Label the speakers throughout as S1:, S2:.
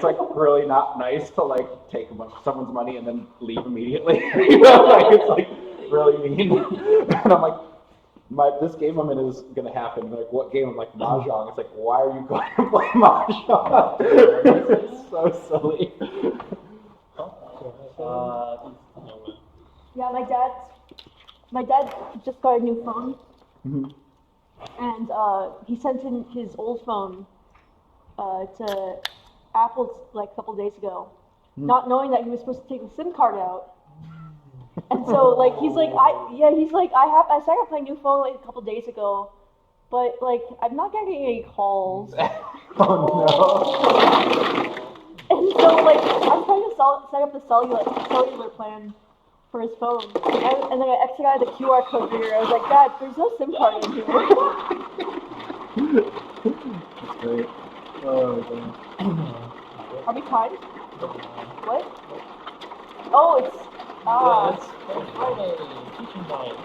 S1: it's like really not nice to like take a bunch of someone's money and then leave immediately. Like it's like really mean. And I'm like, this game I'm in is gonna happen. They're like, what game? I'm like, Mahjong. It's like, why are you going to play Mahjong? It's so silly.
S2: Yeah, my dad just got a new phone, and he sent in his old phone to Apple like a couple days ago, not knowing that he was supposed to take the SIM card out. And so like he's like I signed up my new phone like a couple days ago, but like I'm not getting any calls.
S1: Oh no.
S2: And so like I'm trying to set up the cellular plan for his phone, and then I exited the QR code reader. I was like, Dad, there's no SIM card in here.
S1: That's great. Oh god.
S2: Are we timed? What? Oh, it's
S3: Yeah, it's Friday, teaching night.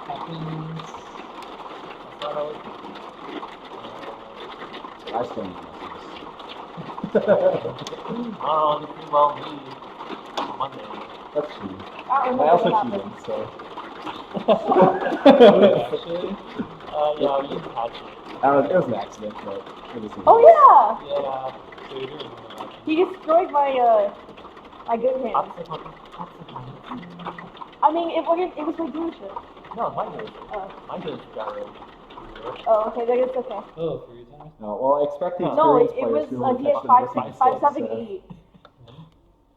S3: Happens. That's not always.
S1: I still need
S3: Oh, you pretty well me on Monday.
S1: That's true.
S2: I don't
S1: I
S2: know
S1: also
S2: what happened.
S1: cheated, so.
S3: Actually? Yeah, you can catch it.
S1: It was an accident, but it was.
S2: Oh yeah!
S3: Yeah, so you're doing that.
S2: He destroyed my good hand. I mean, it was my dealership.
S3: No, mine is. Mine is gyro.
S2: Oh, okay, then it's okay.
S4: Oh, for your time?
S1: No, well, I expect the
S2: No, it
S1: experienced
S2: was
S1: players to
S2: he had
S1: catch the
S2: 578.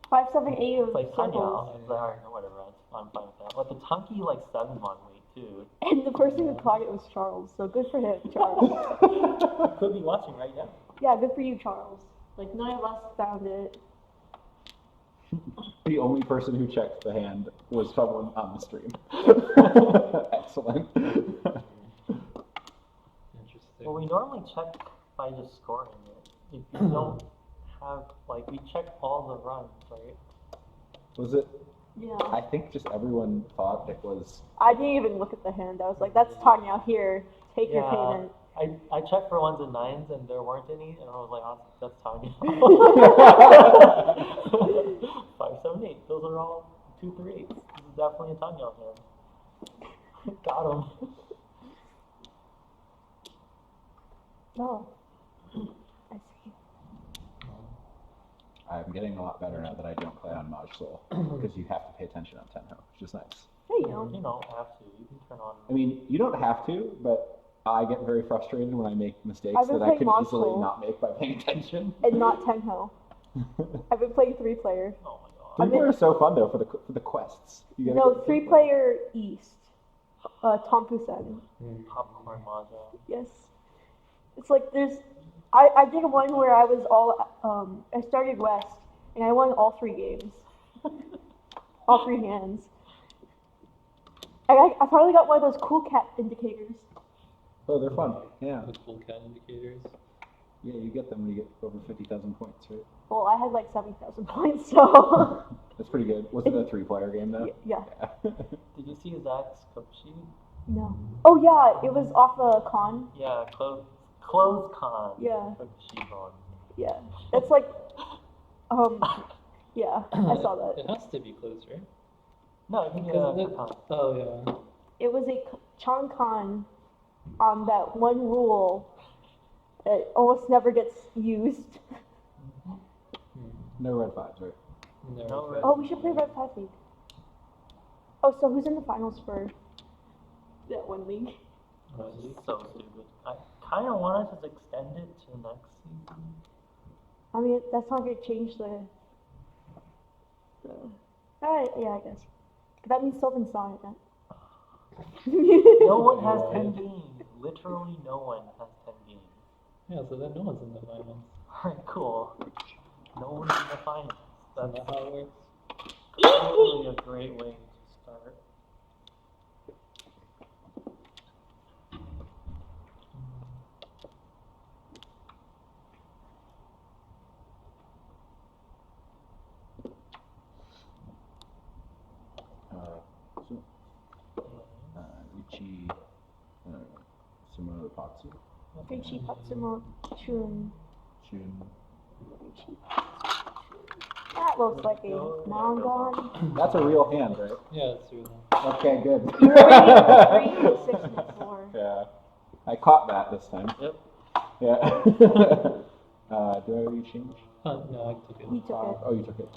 S2: 578
S3: It's like
S2: circles.
S3: Tanya. Alright, whatever. I'm fine with that. But the Tunky like 7 on weight too.
S2: And the person who caught it was Charles, so good for him, Charles.
S3: You could be watching right now.
S2: Yeah, good for you, Charles. Like, none of us found it.
S1: The only person who checked the hand was someone on the stream. Excellent.
S4: Interesting.
S3: Well, we normally check by just scoring it. If you don't have, like, we check all the runs, right?
S1: Was it?
S2: Yeah.
S1: I think just everyone thought it was.
S2: I didn't even look at the hand. I was like, that's Tanya, here, take your payment.
S3: I checked for 1s and 9s and there weren't any, and I was like, oh, that's Tanya. 5, 7, 8. Those are all 2, 3, 8s. This is definitely a Tanya on here. Got him.
S2: Oh. I see.
S1: I'm getting a lot better now that I don't play on Maj Soul, because you have to pay attention on Tenho, which is nice.
S2: Hey, you know.
S3: You don't have to. You can turn on.
S1: I mean, you don't have to, but I get very frustrated when I make mistakes
S2: I've been
S1: that I could
S2: playing
S1: easily
S2: Maj
S1: not make by paying attention.
S2: And not Tenho. I've been playing 3-player.
S3: Oh my god.
S1: 3-player is so fun though for the quests. You gotta
S2: No,
S1: get
S2: 3-player East. Tom Fusen.
S3: Popcorn Mahjong.
S2: Yes. It's like there's. I did one where I was I started West, and I won all 3 games. All 3 hands. I finally got one of those cool cat indicators.
S1: Oh, they're fun. Yeah.
S4: The cool cat indicators.
S1: Yeah, you get them when you get over 50,000 points, right?
S2: Well, I had like 7,000 points, so.
S1: That's pretty good. Was it a 3-player game though?
S2: Yeah.
S3: Did you see Zach's cook sheet?
S2: No. Oh yeah, it was off a con.
S3: Yeah, close con.
S2: Yeah.
S3: Cook sheet on.
S2: Yeah. It's like, yeah, I saw that.
S4: It has to be close, right?
S3: No, I think con.
S4: Oh, yeah.
S2: It was a Chong Con on that one rule that almost never gets used.
S1: No red 5s, right?
S3: No red.
S2: Oh, we should play Red 5 League. Oh, so who's in the finals for that one league?
S3: This is so stupid. I kind of want to just extend it to next season.
S2: I mean, that's not going to change the yeah, I guess. But that means Sylvan's not in it.
S3: No one has 10 games. Literally no one has 10 games.
S4: Yeah, so then no one's in the finals.
S3: Alright, cool. No one's in the finals.
S4: That's
S3: That's
S4: not how it works.
S3: probably a great way to start.
S1: Ichi Sumo Patsu.
S2: Ichi Patsumo Chun.
S1: Chun
S2: That looks like a Mongon.
S1: That's a real hand, right?
S4: Yeah, it's through them.
S1: Okay, good.
S2: You're ready for 3 6 next floor.
S1: Yeah. I caught that this time.
S3: Yep.
S1: Yeah. Do I change?
S4: No, I took it.
S2: He took it.
S1: Oh, you took it.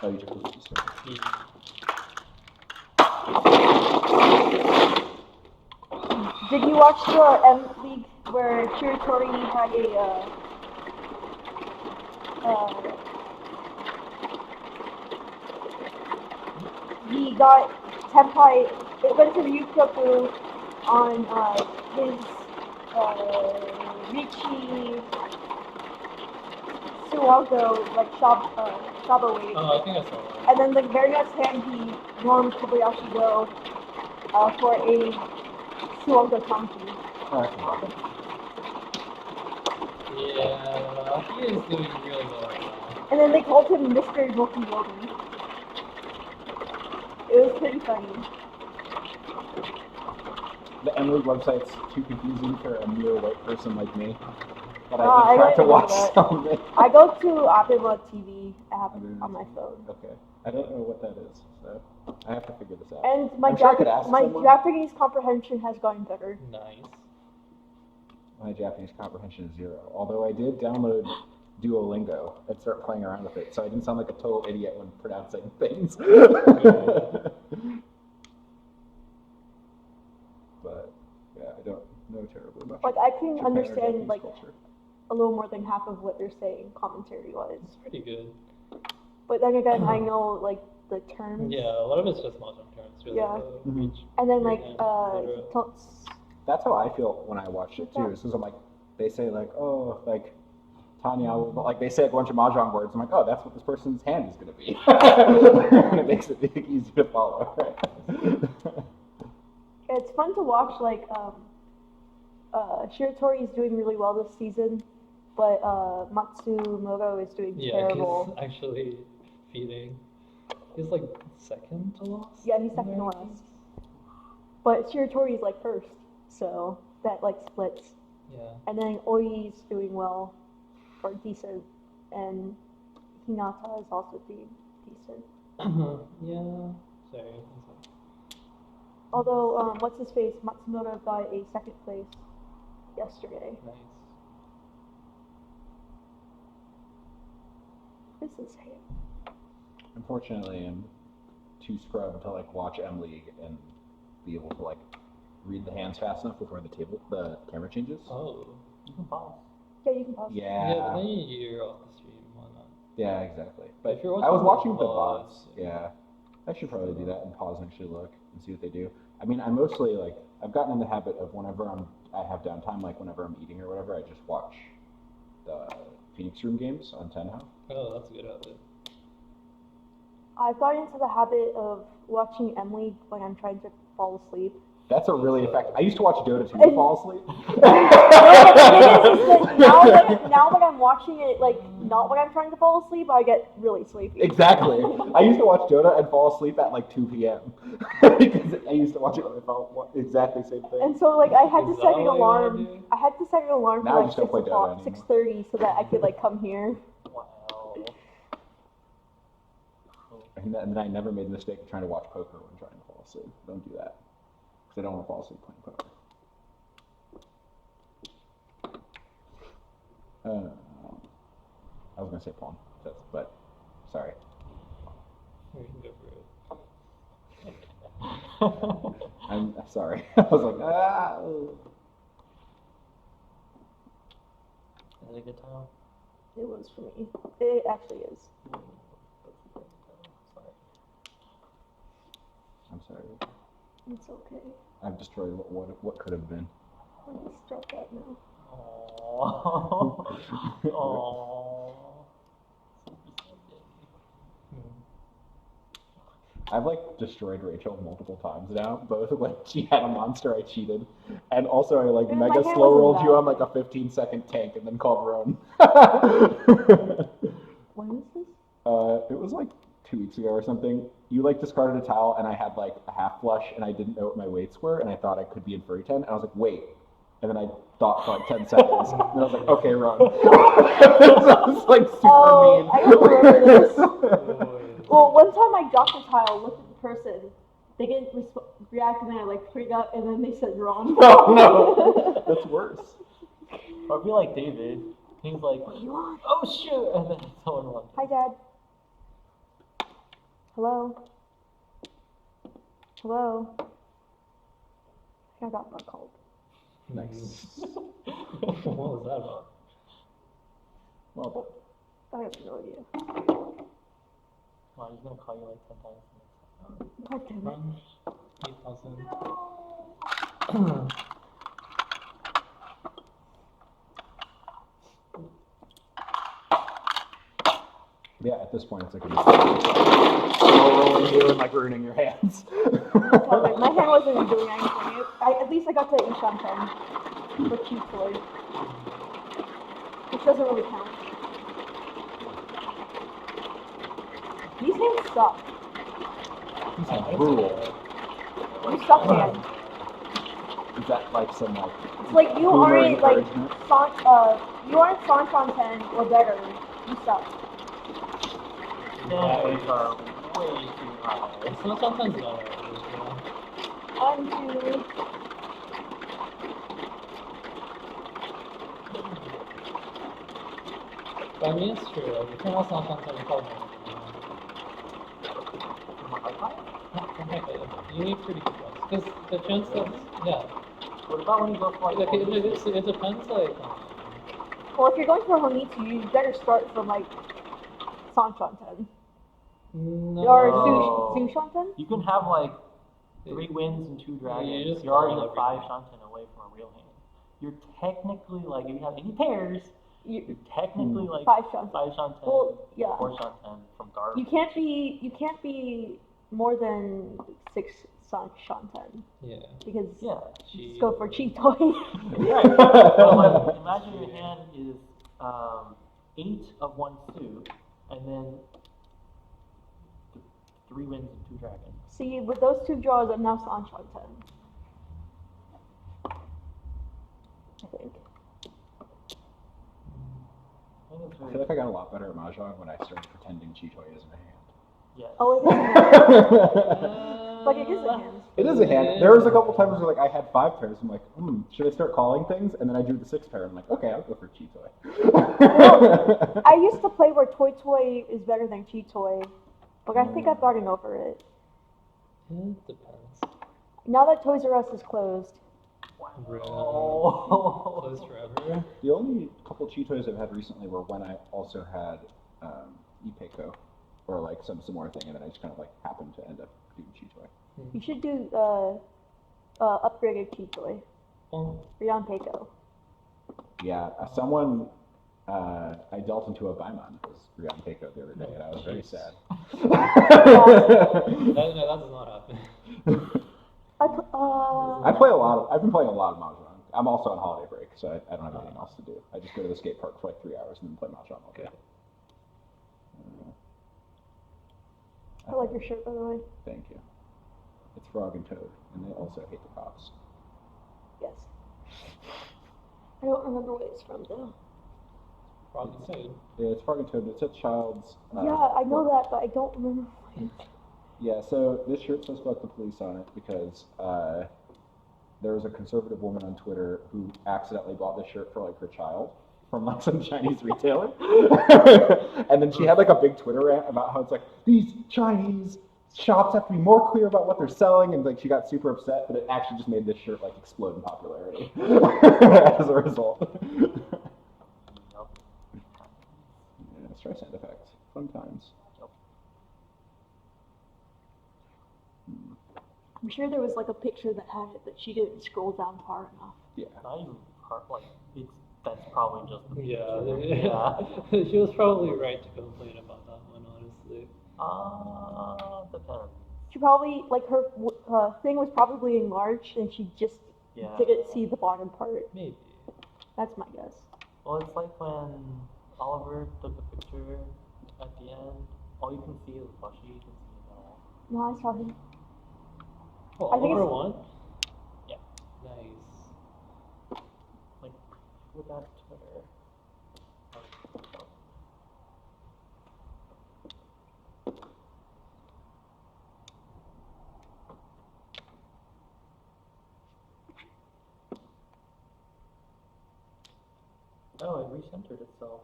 S1: Oh, you took it.
S4: Yeah.
S2: Did you watch the M League where Shiratori had he got Tenpai, it went to Ryukoku on his Richi Suwago, like Shaba weight.
S4: Oh, I think I saw that.
S2: And then the very next hand he won Kobayashi Do for a Suwago Kanji.
S4: Yeah, he is doing really well right now.
S2: And then they called him Mr. Milky Yogi. It was pretty funny.
S1: The M League website's too confusing for a mere white person like me. But
S2: I
S1: I did try
S2: don't
S1: to
S2: know
S1: watch
S2: that.
S1: some of it.
S2: I go to Apima TV app on my phone.
S1: Okay. I don't know what that is, so I have to figure this out.
S2: And my,
S1: I'm sure I could ask
S2: my
S1: someone.
S2: Japanese comprehension has gotten better.
S4: Nice.
S1: My Japanese comprehension is 0. Although I did download Duolingo and start playing around with it, so I didn't sound like a total idiot when pronouncing things. But yeah, I don't know terribly much.
S2: Like I can
S1: Japan or
S2: understand
S1: Japanese
S2: like
S1: culture.
S2: a little more than half of what they're saying commentary wise.
S4: It's pretty good.
S2: But then again, I know like the terms.
S4: Yeah, a lot of it's just mahjong terms, really.
S2: Yeah.
S4: Reach.
S2: And then like
S4: Yeah,
S1: That's how I feel when I watch it too. Because I'm like, they say like, oh, like Tanya, like they say a bunch of mahjong words. I'm like, oh, that's what this person's hand is gonna be, and it makes it easy to follow.
S2: It's fun to watch. Like Shiratori is doing really well this season, but Matsumoto is doing terrible.
S4: he's actually feeding. He's like second to last.
S2: Yeah, he's second to last. But Shiratori is like first, so that like splits.
S4: Yeah.
S2: And then Oi's doing well, or decent, and Hinata is also doing decent.
S4: Yeah. Sorry.
S2: Although, what's his face? Matsumoto got a second place yesterday.
S4: Nice.
S2: This is him.
S1: Unfortunately, I'm too scrubbed to like watch M League and be able to like read the hands fast enough before the camera changes.
S4: Oh.
S3: You can pause.
S2: Yeah, you can pause.
S4: Yeah,
S1: Yeah.
S4: but then you're off the stream. Why not?
S1: Yeah, exactly. But
S4: If you're
S1: I was watching
S4: watching
S1: the bots.
S4: bots,
S1: Yeah, I should probably do that and pause and actually look and see what they do. I mean, I mostly like I've gotten in the habit of whenever I have downtime, like whenever I'm eating or whatever, I just watch the Phoenix Room games on Tenho.
S4: Oh, that's a good habit.
S2: I've gotten into the habit of watching M League when I'm trying to fall asleep.
S1: That's a really effective. I used to watch Dota 2 to fall asleep.
S2: Now that I'm watching it, like, not when I'm trying to fall asleep, I get really sleepy.
S1: Exactly. I used to watch Dota and fall asleep at like 2 p.m. because I used to watch it when I felt exactly the same thing.
S2: And so, like, I had to
S4: Is
S2: set
S4: that
S2: an
S4: what you wanna
S2: alarm.
S4: do?
S2: I had to set an alarm
S1: Now I
S2: for
S1: just
S2: like
S1: don't
S2: 6
S1: play Dota
S2: o'clock,
S1: anymore.
S2: 6:30, so that I could like come here.
S3: Wow.
S1: And then I never made the mistake of trying to watch poker when trying to fall asleep. Don't do that. Because I don't want to fall asleep playing poker. I was going to say pawn, but sorry.
S4: We can go for it.
S1: I'm sorry. I was like, ah.
S3: Is it a good time?
S2: It was for me. It actually is.
S3: Sorry.
S1: I'm sorry.
S2: It's okay.
S1: I've destroyed what could have been.
S2: Let me start that now.
S3: Aww. Aww.
S1: I've like destroyed Rachel multiple times now. Both when she had a monster, I cheated, and also I like
S2: Yeah, my
S1: mega
S2: hand
S1: slow
S2: wasn't
S1: rolled you
S2: bad.
S1: on like a 15-second tank and then called Roan.
S2: When was this?
S1: It was like 2 weeks ago or something. You like discarded a towel and I had like a half flush and I didn't know what my weights were and I thought I could be in Furry 10 and I was like, wait, And then I thought for like 10 seconds. And I was like, okay, run. So I was like super mean.
S2: I don't remember this.
S4: Boy.
S2: Well, one time I dropped a tile, looked at the person, they didn't react, and then I like freaked out, and then they said wrong.
S1: Oh no, that's worse.
S3: Or it'd be like David. He's like,
S2: What do you want?
S3: oh shoot, and then someone runs.
S2: Hi, Dad. Hello? Hello? I got butt called.
S1: Nice.
S4: What was that about?
S1: Well,
S2: I have no idea.
S3: Wow, he's gonna call you like 10 times.
S2: God damn it.
S4: Run 8,000.
S1: yeah, at this point, it's like rolling you and like ruining your hands.
S2: My hand wasn't doing anything. At least I got to each on 10 for cheap toy. Which doesn't really count. These hands suck.
S1: These are brutal.
S2: You suck, man.
S1: Is that like some like?
S2: It's like you
S1: boomer
S2: aren't like
S1: encouragement?
S2: you aren't Sanch on 10 or better. You suck.
S3: Standards are way too high.
S4: So sometimes not.
S2: On to
S4: But I mean, it's true. Like, if someone's not content, probably you need pretty good ones. Because the chance that, yeah.
S3: What about when you go for like
S4: It depends, like,
S2: well, if you're going for Honitsu, you better start from like Sanch on 10
S4: no.
S2: or Sush on 10.
S3: You can have like 3 wins and 2 dragons.
S4: you just
S3: You're already
S4: call
S3: like 5 Shanten away from a real hand. You're technically like, if you have any pairs, you're technically like
S2: 5 Shanten.
S3: 5 Shanten,
S2: Well, yeah.
S3: 4 Shanten from garbage.
S2: You can't be more than 6 Sanch on 10
S4: Yeah.
S2: because
S3: Yeah.
S2: you just go for cheap toy.
S3: Right. So like, imagine your hand is 8 of 1 suit, and then 3 wins and 2 dragons.
S2: See, with those 2 draws, I'm now Sanch on 10. I think.
S1: I feel like I got a lot better at Mahjong when I started pretending Chitoy isn't a hand.
S3: Yes.
S2: Oh, it is a hand. But it is a hand.
S1: It is a hand. There was a couple times where like I had 5 pairs. I'm like, should I start calling things? And then I drew the 6th pair. I'm like, okay, I'll go for Chitoy.
S2: I used to play where Toy is better than Cheat Toy, but I think I've gotten over it.
S4: It depends.
S2: Now that Toys R Us is closed,
S3: Oh.
S4: Closed forever.
S1: The only couple Chitoys I've had recently were when I also had Ipeco or like some similar thing, and then I just kind of like happened to end up doing Chitoy.
S2: you should do upgraded Cheat Toy.
S4: Well,
S2: Rion Peiko.
S1: Yeah, someone I dealt into a Baimon was Rion Keiko the other day, and I was very sad.
S4: that does not happen.
S1: I've been playing a lot of Mahjong. I'm also on holiday break, so I don't have anything else to do. I just go to the skate park for like 3 hours and then play Mahjong all day.
S4: Okay.
S2: I like your shirt, by the way.
S1: Thank you. It's Frog and Toad, and they also hate the cops.
S2: Yes. I don't remember what it's from, though.
S4: Frog and Toad.
S1: Yeah, it's Frog and Toad. It's a child's.
S2: Yeah, I know that, but I don't remember what it's.
S1: Yeah, so this shirt says "fuck the police" on it because there was a conservative woman on Twitter who accidentally bought this shirt for like her child from like some Chinese retailer, and then she had like a big Twitter rant about how it's like these Chinese shops have to be more clear about what they're selling, and like she got super upset, but it actually just made this shirt like explode in popularity as a result. Yeah, Streisand effect, fun times.
S2: I'm sure there was like a picture that had it, but she didn't scroll down far enough.
S1: Yeah.
S3: Not even hard, like, that's probably just the
S4: Yeah, she was probably right to complain about that one, honestly.
S3: Depends.
S2: She probably, like, her thing was probably enlarged and she just didn't see the bottom part.
S4: Maybe.
S2: That's my guess.
S3: Well, it's like when Oliver took a picture at the end. All you can see is the plushie, you can see it all.
S2: No, I saw him.
S4: Oh,
S2: I think
S4: Oliver
S2: it's-
S4: won?
S3: Yeah.
S4: Nice.
S3: Look at Twitter. Oh, it recentered itself.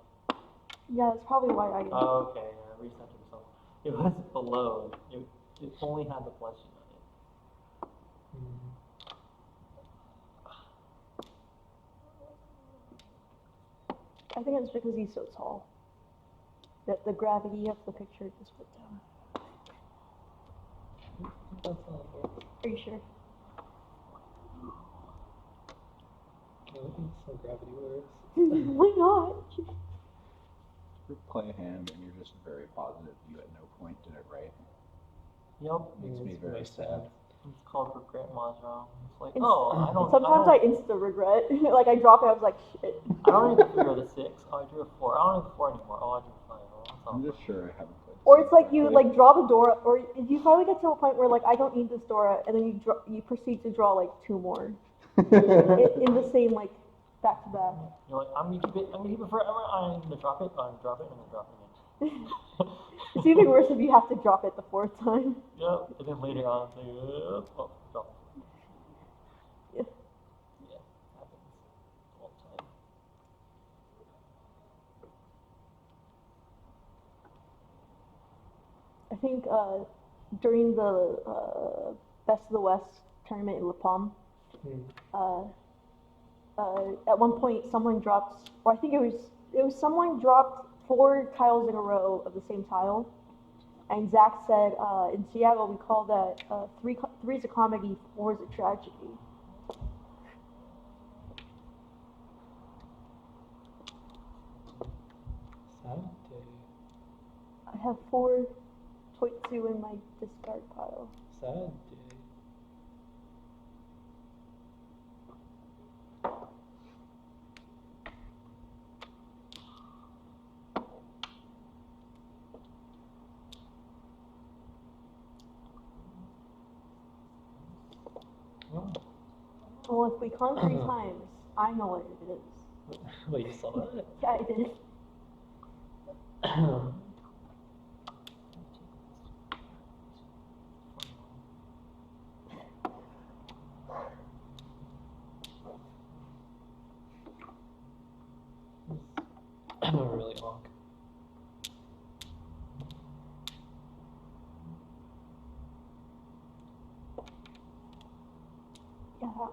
S2: Yeah, that's probably why I.
S3: Oh, okay, yeah, it recentered itself. It was below. It only had the fleshy on it.
S2: I think it's because he's so tall. That the gravity of the picture just went down.
S4: That's how it works.
S2: Are you sure?
S4: I don't think that's how gravity works.
S2: Why not?
S1: You play a hand and you're just very positive you at no point did it right.
S3: Yep.
S1: Makes me
S4: It's
S1: very
S4: nice to
S1: sad.
S4: have.
S3: It's called regret mahjong. It's like,
S2: It's-
S3: oh, I don't.
S2: Sometimes I insta regret. Like I drop it, I was like, shit.
S3: I don't even figure the 6. Oh, I drew a 4. I don't have a 4 anymore. Oh, I drew a 5. Oh, that's
S1: I'm
S3: all.
S1: just sure I haven't played.
S2: Or it's like you
S1: correctly.
S2: like draw the Dora, or you finally get to a point where like I don't need this Dora, and then you proceed to draw like 2 more in the same like back to back.
S3: You're like, I'm gonna keep it forever. I'm gonna drop it. I'm gonna drop it. I'm gonna drop it again.
S2: It's even worse if you have to drop it the 4th time.
S3: Yep. And then later on, it's like, oh, drop it.
S2: Yeah.
S3: Yeah, happens all the time.
S2: I think during the Best of the West tournament in La Palme, at one point someone dropped, or I think it was someone dropped 4 tiles in a row of the same tile, and Zach said, in Seattle we call that three's a comedy, 4's a tragedy.
S4: Sad day.
S2: I have 4.2 in my discard pile.
S4: Sad day. Oh.
S2: Well, if we con 3 times, I know what it is.
S4: Wait, you saw that?
S2: Yeah, I did.
S4: Really long.
S2: Yeah.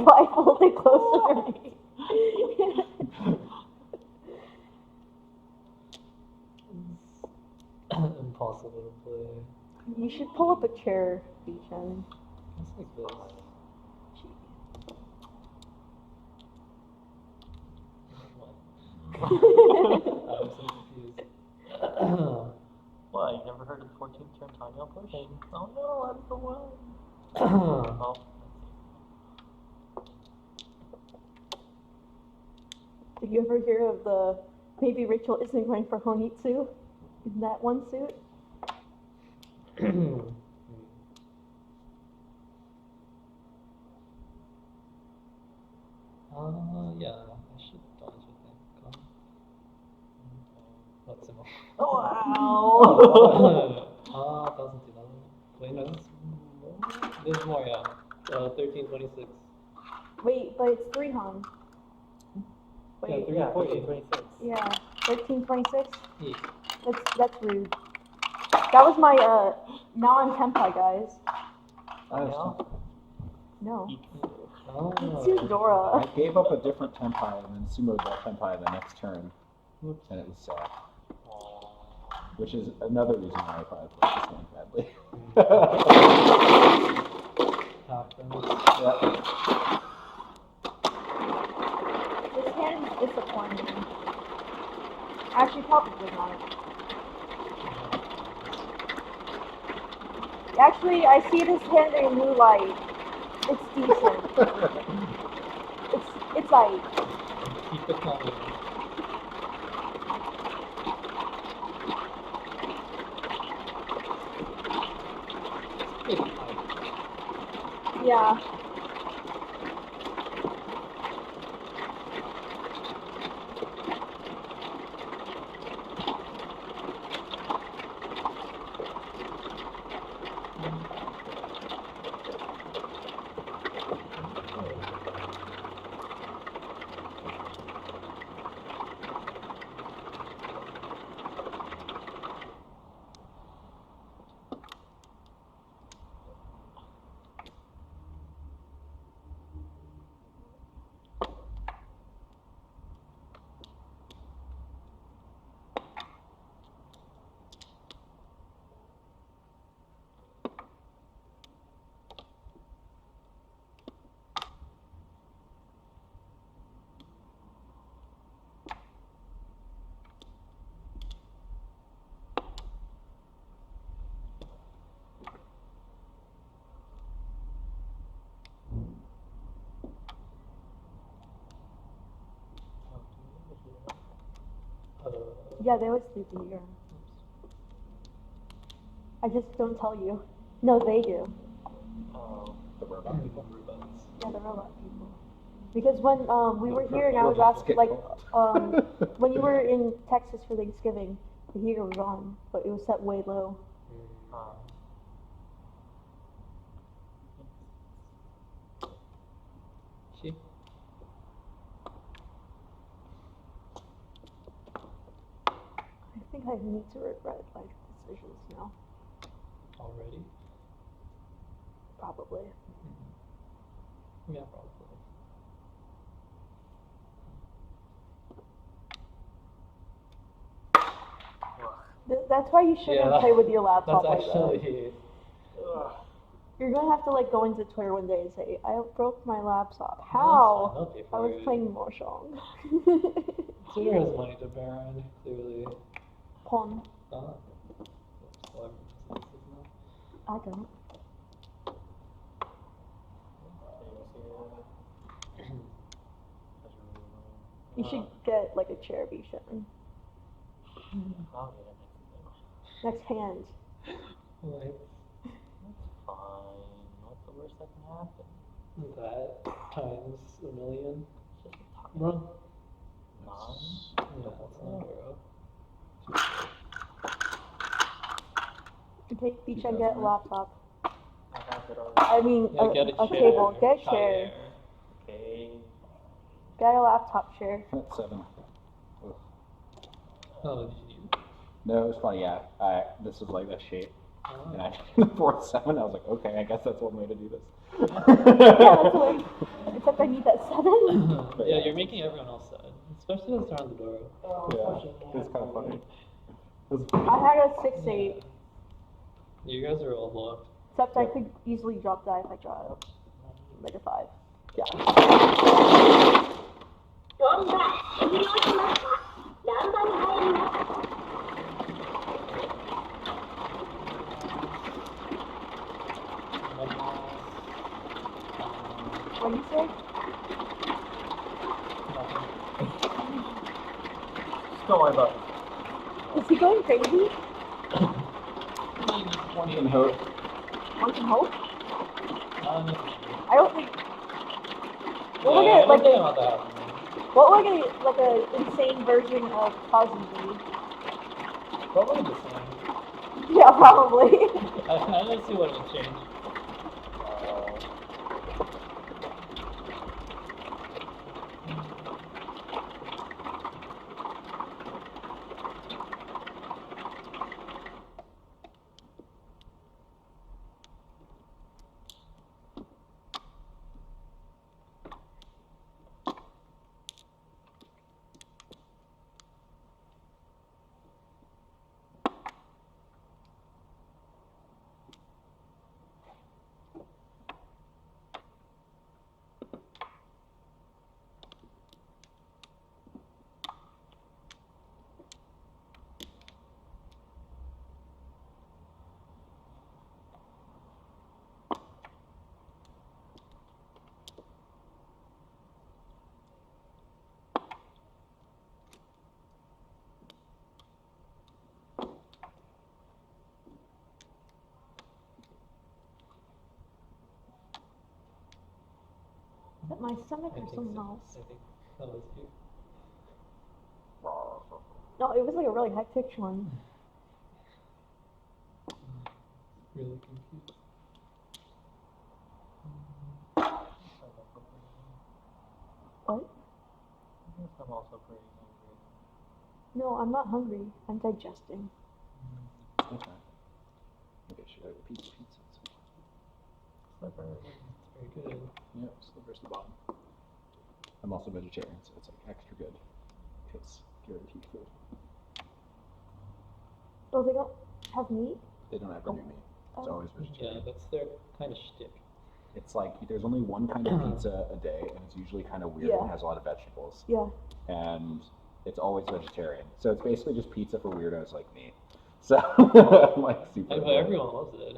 S2: I pulled it closer to me.
S4: Impossible to play.
S2: You should pull up a chair, Beechan.
S4: It's like this. I'm so confused.
S3: What? You never heard of the 14th turn Tanya push? Oh no, that's the one. Oh.
S2: Did you ever hear of the maybe Rachel isn't going for Honitsu in that one suit?
S4: Yeah, I should dodge, I think. What's it?
S3: Oh, wow!
S4: 1,200. Wait, no, there's more, yeah. 1326.
S2: Wait, but it's 3 Han.
S4: Yeah,
S2: Wait,
S3: 326.
S2: yeah, 1326.
S4: Yeah.
S2: That's rude. That was my non-tempai, guys. No.
S4: Oh.
S2: It's Dora.
S1: I gave up a different tempai and then sumoed that tempai the next turn, and it was sad. Which is another reason why I probably played this one badly. Yeah.
S2: This hand is disappointing. Actually, probably not. Actually, I see this hand in new light. It's decent. It's like
S4: Keep it coming.
S2: Yeah.
S4: Uh,
S2: Yeah, they always sleep in here. I just don't tell you. No, they do.
S3: Oh.
S1: The robot people.
S4: robots.
S2: Yeah, the robot people. Because when we were here and I was
S1: Robots
S2: asked,
S1: get
S2: like,
S1: cold.
S2: when you were in Texas for Thanksgiving, the heater was on, but it was set way low.
S4: She?
S2: I think I need to regret life decisions now.
S4: Already?
S2: Probably.
S4: Yeah, probably.
S2: That's why you shouldn't
S4: Yeah,
S2: play with your laptop
S4: That's
S2: like that.
S4: actually.
S2: You're gonna have to like go into Twitter one day and say, I broke my laptop.
S4: That's
S2: How?
S4: fine, they'll pay
S2: I
S4: for
S2: was
S4: it.
S2: playing Mahjong.
S4: Twitter has money to burn, clearly.
S2: Pawn.
S4: Celebrity businesses now.
S2: I don't. You should get like a chair, Bishan. Next hand.
S4: Like,
S3: Fine. What's the worst that can happen?
S4: that times a million.
S3: Just a tiny
S4: Run.
S3: nine.
S4: Yeah, that's not bro.
S2: Okay, Bishan, get a laptop.
S3: I have it already.
S2: I mean,
S4: Yeah, get
S2: a
S4: chair.
S2: table. Get a
S4: Try
S2: chair.
S4: air.
S3: Okay.
S2: Get a laptop chair.
S1: That's 7. Ugh.
S4: Oh, did you?
S1: No, it was funny. Yeah, this was like this shape, and
S4: Oh.
S1: I fourth 7. I was like, okay, I guess that's one way to do this.
S2: Yeah, that's the way. Except I need that 7.
S1: But
S4: Yeah,
S1: yeah.
S4: you're making everyone else sad. Especially when it's around the door.
S1: Yeah, it's kind of funny.
S2: I had a 6-8.
S4: You guys are all locked.
S2: Except I could easily drop that if I draw it. Like a 5. Yeah. What do you say?
S3: Just don't worry about it.
S2: Is he going crazy?
S1: One can hope.
S2: One can hope.
S4: Um,
S2: I don't think.
S4: yeah,
S2: What
S4: I
S2: would
S4: don't
S2: like
S4: think
S2: a
S4: about that.
S2: what would like a insane version of Cosby be?
S4: Probably the same.
S2: Yeah, probably.
S4: I don't see what would change.
S2: Is that my stomach
S4: I
S2: or
S4: think
S2: someone
S4: so.
S2: else?
S4: I think that was you.
S2: No, it was like a really high pitched one.
S4: Really confused.
S2: What?
S3: I guess I'm also pretty hungry.
S2: No, I'm not hungry. I'm digesting.
S1: Okay. Maybe I should have a piece of pizza.
S3: Slipper.
S4: It's very good.
S1: Yep, sliver's the bottom. I'm also vegetarian, so it's like extra good. Because guaranteed food.
S2: Oh, they don't have meat?
S1: They don't ever do meat. It's always
S4: Yeah,
S1: vegetarian.
S4: that's their kind of shtick.
S1: It's like there's only one kind of pizza a day, and it's usually kind of weird
S2: Yeah.
S1: and has a lot of vegetables.
S2: Yeah.
S1: And it's always vegetarian. So it's basically just pizza for weirdos like me. So I'm like super.
S4: But everyone loves it.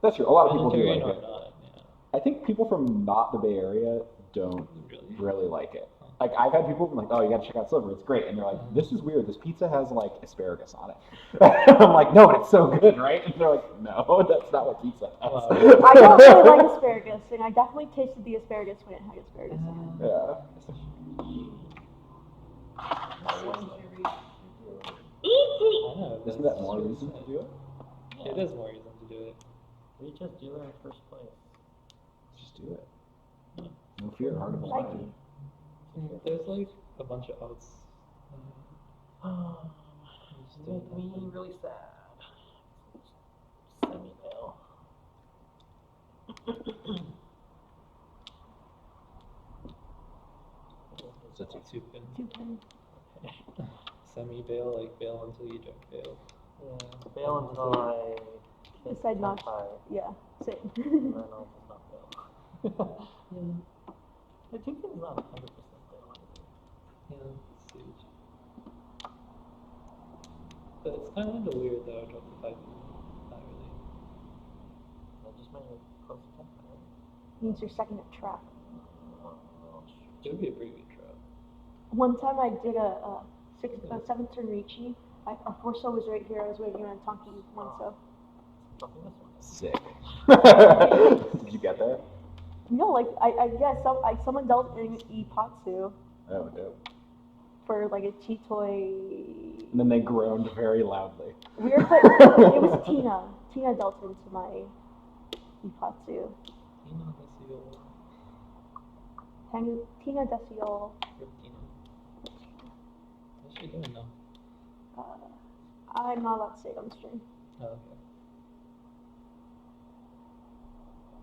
S1: That's true. A lot of people do
S4: Vegetarian
S1: like
S4: or
S1: it.
S4: not, yeah.
S1: I think people from not the Bay Area don't
S4: Really?
S1: really like it. Like I've had people be like, "Oh, you gotta check out Sliver. It's great," and they're like, "This is weird. This pizza has like asparagus on it." I'm like, "No, but it's so good, right?" And they're like, "No, that's not what pizza has."
S4: Wow.
S2: I don't really like asparagus, and I definitely tasted the asparagus when it had asparagus in it.
S1: Yeah.
S4: I know,
S1: Isn't
S4: that's
S1: that more
S4: true,
S1: reason
S4: isn't
S1: to do it?
S4: It is more reason to do it.
S3: We just do it in first place.
S1: Just do it. No fear, heart of a
S2: Like
S1: lion.
S4: There's like a bunch of outs.
S3: You make me really sad. Send me mail.
S1: It's a two.
S4: Supin.
S2: Two-pin.
S4: Semi-bail, like bail until you don't bail.
S3: Yeah, bail until I
S2: Decide not.
S3: high,
S2: Yeah, same.
S3: and then I'll just not bail. I think it's not 100% bail either.
S4: Yeah, it's huge. But it's kind of weird though, drop the 5 not really.
S3: That just meant you're close to 10, right?
S2: Means you're second at trap.
S4: It would be a pretty good drop.
S2: One time I did a seventh turn Ricci. A Forso was right here. I was waiting on Tonki one so.
S3: Something this one.
S1: Sick. Did you get that?
S2: No, like someone dealt in Ipatsu
S1: Oh, dope.
S2: for like a Chitoi.
S1: And then they groaned very loudly.
S2: Weird, but it was Tina. Tina dealt into my Ipatsu. Tina Desiol.
S4: Tina. What's she doing now?
S2: I'm not allowed to say it on stream.
S4: Oh, okay.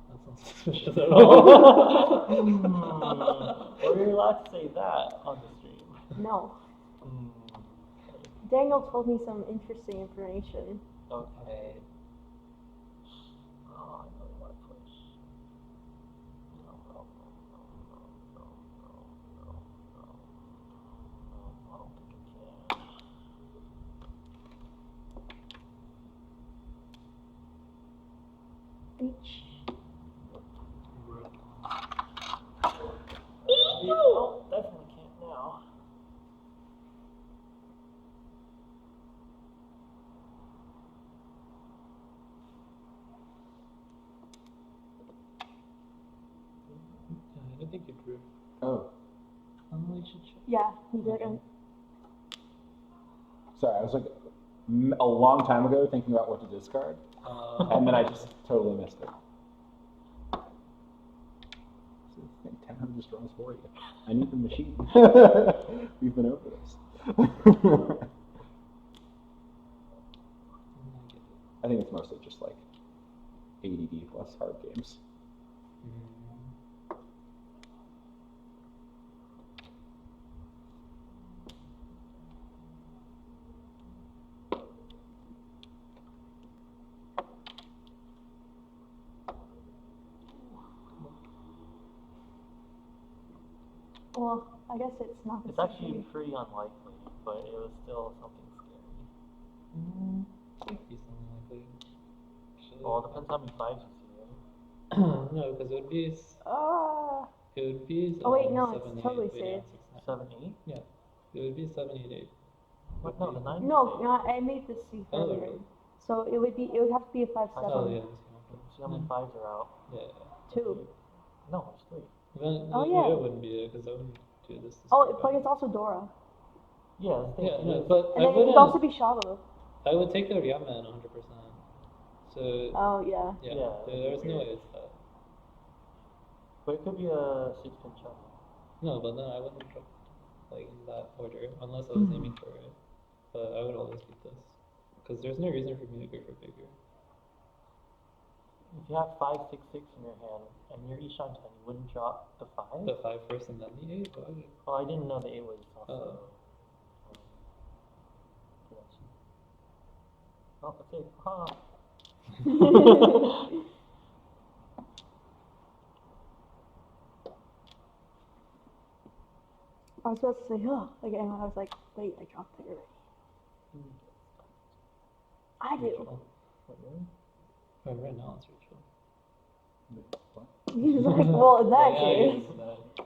S4: That sounds suspicious at all.
S3: Were you allowed to say that on the stream?
S2: No.
S3: Mm.
S2: Daniel told me some interesting information.
S3: Okay. Oh, I really want to push. No, no, no, no, no, no, no, no, no. I don't think I can.
S2: Reach.
S3: Oh, definitely can't now.
S4: I don't think you drew.
S1: Oh,
S4: You should check.
S2: Yeah, he didn't.
S1: sorry. I was like a long time ago thinking about what to discard, and then I just totally missed it. So I think 10 just draws for you. I need the machine. We've been over this. I think it's mostly just like ADD plus hard games.
S2: Well, I guess it's not.
S3: It's actually pretty unlikely, but it was still something scary.
S4: Could be something likely. Actually,
S3: Well, it depends how many fives you see, right?
S4: no, because it would be. It would be.
S2: Oh, wait, no,
S4: 7,
S2: it's
S4: 8,
S2: totally
S4: wait,
S2: safe.
S4: 6, 9.
S3: 7, 8?
S4: Yeah, it would be 7, 8, 8.
S3: What? No, the 9
S2: No,
S3: is
S2: not, I made this see
S4: Oh,
S2: earlier.
S4: really?
S2: So it would have to be a 5-7.
S4: Oh, yeah.
S3: See how many fives are out?
S4: Yeah.
S2: 2.
S3: No, it's 3.
S4: Then
S2: Oh, yeah.
S4: it wouldn't be it because I wouldn't do this.
S2: Oh, but it's also Dora.
S3: Yeah, the thing
S4: Yeah, no,
S3: is,
S4: but
S2: And
S4: I
S2: then it could also
S4: wouldn't.
S2: be Shabo.
S4: I would take the Ryaman 100%. So
S2: Oh, yeah.
S4: yeah,
S3: Yeah,
S4: there's no way it's that.
S3: but it could be a 6-pin shot.
S4: No, but then I wouldn't drop like in that order unless I was aiming for it. But I would always beat this because there's no reason for me to go for bigger.
S3: If you have 5, 6, 6 in your hand and you're Ishan 10, you wouldn't drop the 5?
S4: The 5 first and then the 8. Why?
S3: Well, I didn't know the 8 was also. Oh, that's it. Huh.
S2: I was about to say, oh, like, and I was like, wait, I dropped it already. I do.
S4: Ritual.
S3: Wait, really?
S4: Oh, right now it's ritual.
S2: He's like, well, in that
S4: Yeah, I
S2: case.
S4: guess that.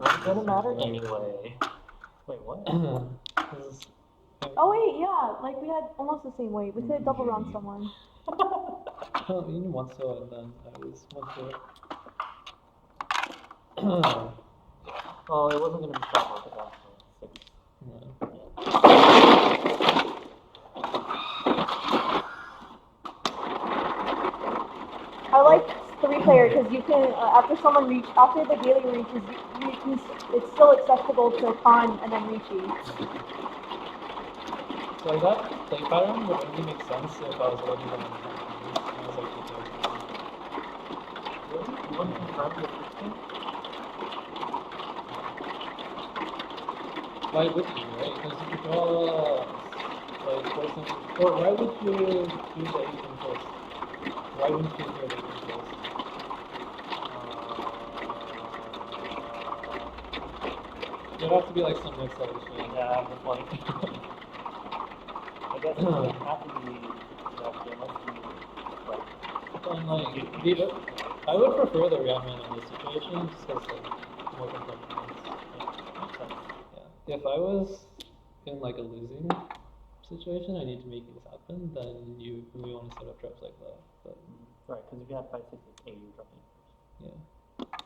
S3: It doesn't matter anyway. Wait, what?
S4: This is-
S2: Oh, wait, yeah, like, we had almost the same weight. We could have double run someone.
S4: Oh, you need one so and then I was 1 4.
S3: Oh, it wasn't gonna be shot because I was 6.
S4: Yeah.
S2: I like 3-player because you can, after the daily reaches, you can, it's still acceptable to con and then reachie.
S4: So like that play pattern would only make sense if I was already going to I was like,
S3: Really? You wouldn't confirm the 6-pin?
S4: why would you, right? Because you could draw like forcing, or why would you do the 18 first? Why wouldn't you do the 18 first? There'd have to be like some acceleration.
S3: Yeah, I'm just like. I guess it doesn't have to be. It must be like.
S4: And like, I would prefer the Ryaman in this situation just because like more confirmations.
S3: Makes sense.
S4: Yeah. If I was in like a losing situation, I need to make things happen, then we want to set up traps like that. But
S3: Right, because if you had 5, 6, 8, you're dropping first.
S4: yeah.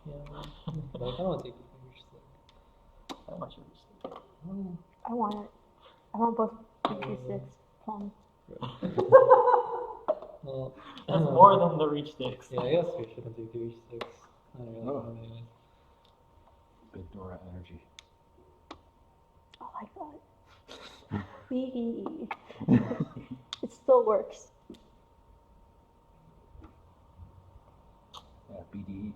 S4: Yeah, but I kind of want to take the fingers like.
S3: I want you to reach
S2: I want it. I want both G6 palm.
S4: Well,
S3: That's more than the reach sticks.
S4: yeah, I guess we shouldn't take the reach 6. I don't really know anyways.
S1: Big Dora energy.
S2: I like that. Hee. It still works.
S1: Yeah, BDE.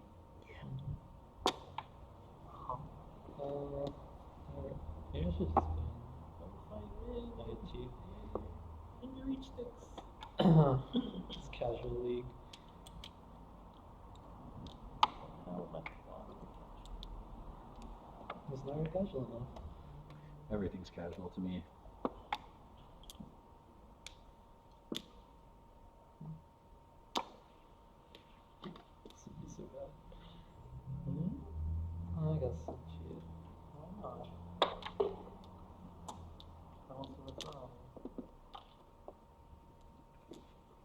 S4: Maybe I should just I hit cheat.
S3: And you reach sticks.
S4: It's casual league. It's not very casual enough.
S1: Everything's casual to me.
S4: This would be so bad.
S3: Hmm?
S4: Oh, I guess I'll cheat.
S3: Why not? I don't see what's wrong.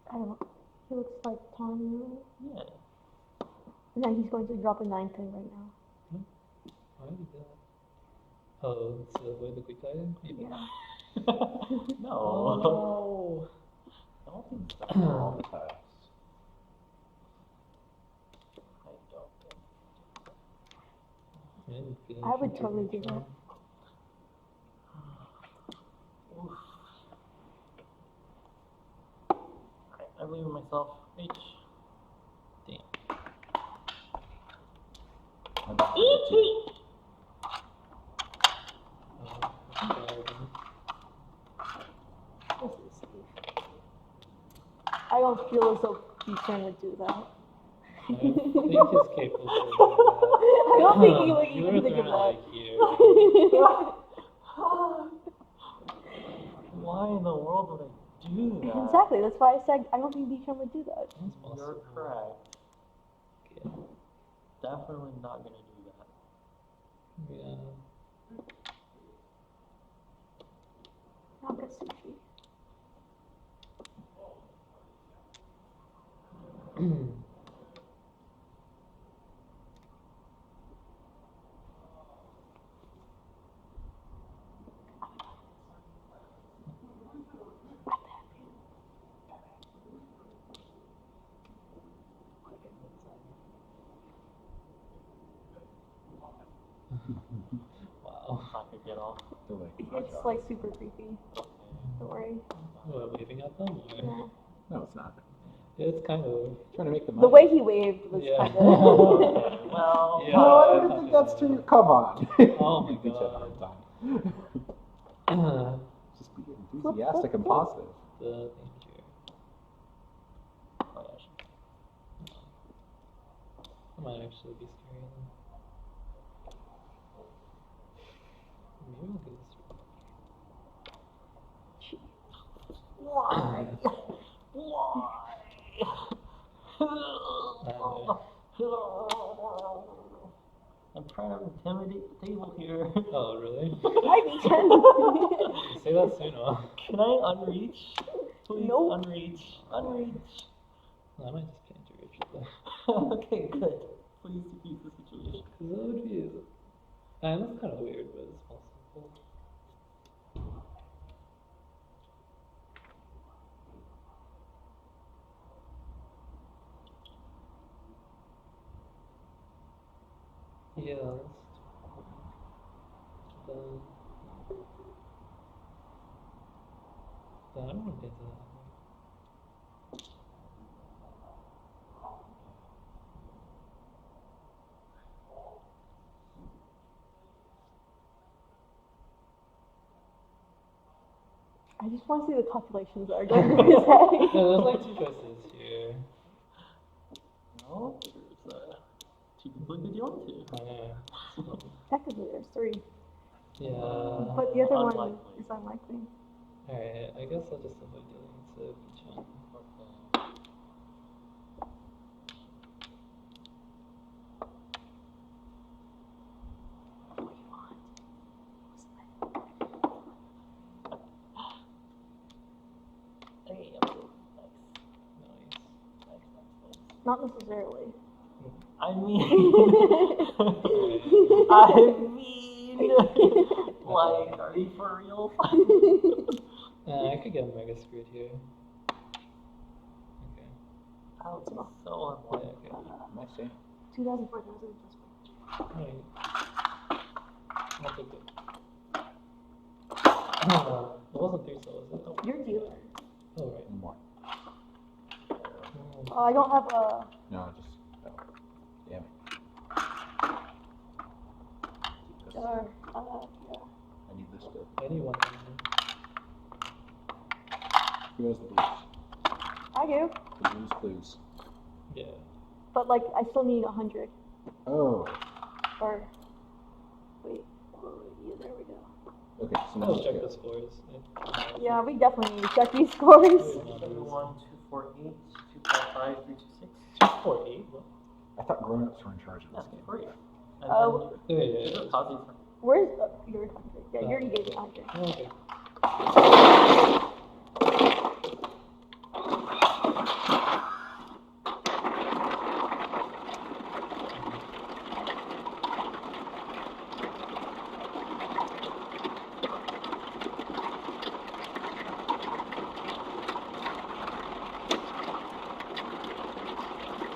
S2: I don't know. He looks like Tom.
S3: Yeah.
S2: And then he's going to drop a 9-pin right now.
S4: Why would you do that? Oh, to avoid the quick diving? Maybe.
S2: Yeah.
S3: No.
S4: Oh,
S3: I don't think so.
S1: All the times.
S3: I don't think.
S4: no.
S2: I would totally do that.
S3: Oof. Alright, I believe in myself. H.
S4: Damn.
S2: I don't feel as though P-Turn would do that.
S4: I think he's capable of doing that.
S2: I don't think you
S4: You
S2: even
S4: would've
S2: think of
S4: thrown it,
S2: that.
S4: like, here.
S3: Why in the world would I do that?
S2: Exactly, that's why I said I don't think Deacon would do that.
S4: That's possible.
S3: You're correct.
S4: Okay.
S3: Definitely not gonna do that.
S4: Yeah.
S2: Not get sushi.
S4: Wow.
S3: I could get off.
S2: It's like super creepy. Don't worry.
S4: What, waving at them? Or?
S2: Yeah.
S1: No, it's not.
S4: It's kind of.
S1: Trying to make the money.
S2: The way he waved was
S4: Yeah.
S2: kind
S3: Okay,
S2: of.
S3: well,
S4: Yeah.
S1: No, I don't think that's true. Come on.
S4: Oh my
S1: Give each other a
S4: God.
S1: hard time. Just be enthusiastic and positive.
S4: The danger.
S3: oh, yeah, sure.
S4: That might actually be scary then. Maybe I'll do this.
S3: Why? I'm trying to intimidate the table here.
S4: Oh, really?
S2: Hi, Deacon.
S4: Say that soon, huh?
S3: Can I unreach? Please
S2: Nope.
S3: unreach. Unreach.
S4: No, I might just get into Richard though.
S3: Okay, good. Please defuse the situation.
S4: Because that would be. And that's kind of weird, but it's possible. Yeah, I don't want to get to that.
S2: I just want to see the calculations that are going through his head.
S4: No, there's like two choices here.
S3: No, there's two concluded you want to.
S4: Yeah.
S2: Technically, there's three,
S4: Yeah.
S2: but the other one
S3: Unlikely.
S2: is unlikely.
S4: Alright, I guess I'll just avoid dealing to each one.
S3: Okay. Hey, I'm good. Nice. Nice.
S2: Not necessarily.
S3: I mean, I mean, like, are you for real?
S4: I could get mega screwed here. Okay.
S3: That was so unlikely.
S1: Nice save.
S2: 2,000, 4,000 plus one.
S4: Alright. I'll take it. It wasn't 3 so was it?
S2: Your dealer.
S4: Oh, right.
S1: One more.
S2: I don't have a.
S1: No, just. Oh. Damn it. Keep this.
S2: Yeah.
S1: I need this to.
S4: Anyone.
S1: Who has the blues?
S2: I do,
S1: The blues clues.
S4: Yeah.
S2: but like I still need 100.
S1: Oh.
S2: Or wait, yeah, there we go.
S1: Okay, so now
S4: Let's
S1: let's
S4: check
S1: go.
S4: the scores.
S2: Yeah, we definitely need to check these scores.
S3: 271, 248, 255, 326.
S4: 248? What?
S1: I thought grown-ups were in charge of
S3: That's
S1: this game.
S3: great. And
S2: Oh.
S3: then
S4: Yeah,
S3: you deposit from
S2: Where's your 100? Yeah, you already gave me 100.
S4: Oh, okay.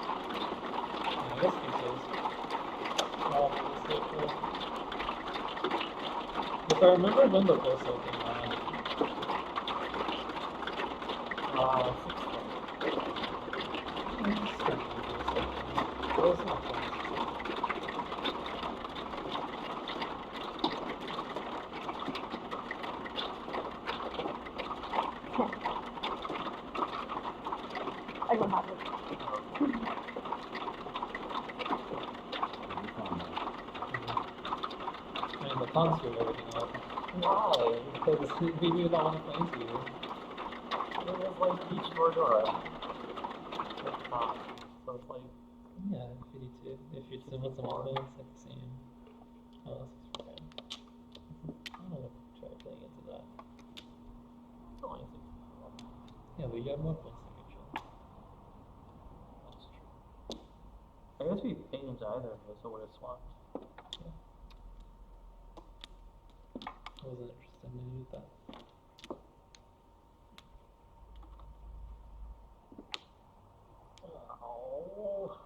S4: I guess these days. If I remember when the full cell came out.
S3: 6.
S2: I don't have it.
S4: concert everything else.
S3: Why?
S4: Because we do not want to play to you.
S3: It was like Peach Gordora. It's not. So it's like,
S4: Yeah, if you need to. If you're similar to Marvel, it's like the same. Oh, that's right. I don't know if try playing into that.
S3: it's only 64.
S4: Yeah, but you have more points than Rachel.
S3: That's true. I guess we paid into either of us, so would have swapped.
S4: I wasn't interested in any of that.
S3: Oh.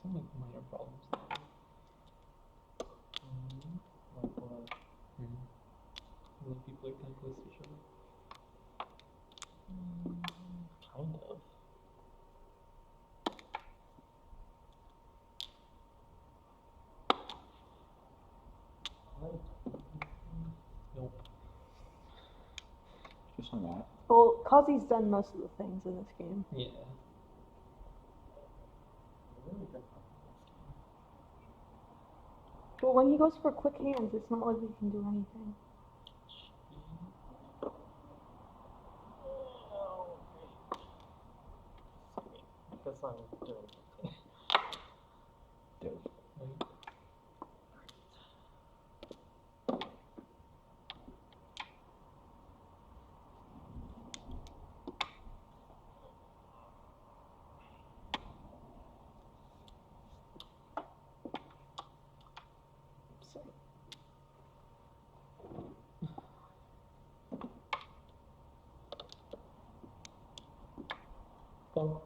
S4: Some like minor problems there.
S3: Like what?
S4: When people are kind of close to each other.
S3: Kind of.
S4: Nope.
S1: Just on that.
S2: Well, Kazi's done most of the things in this game.
S4: Yeah.
S3: Really good.
S2: But when he goes for quick hands, it's not like he can do anything.
S3: I guess I'm doing something.
S1: Dude.
S4: Like, well,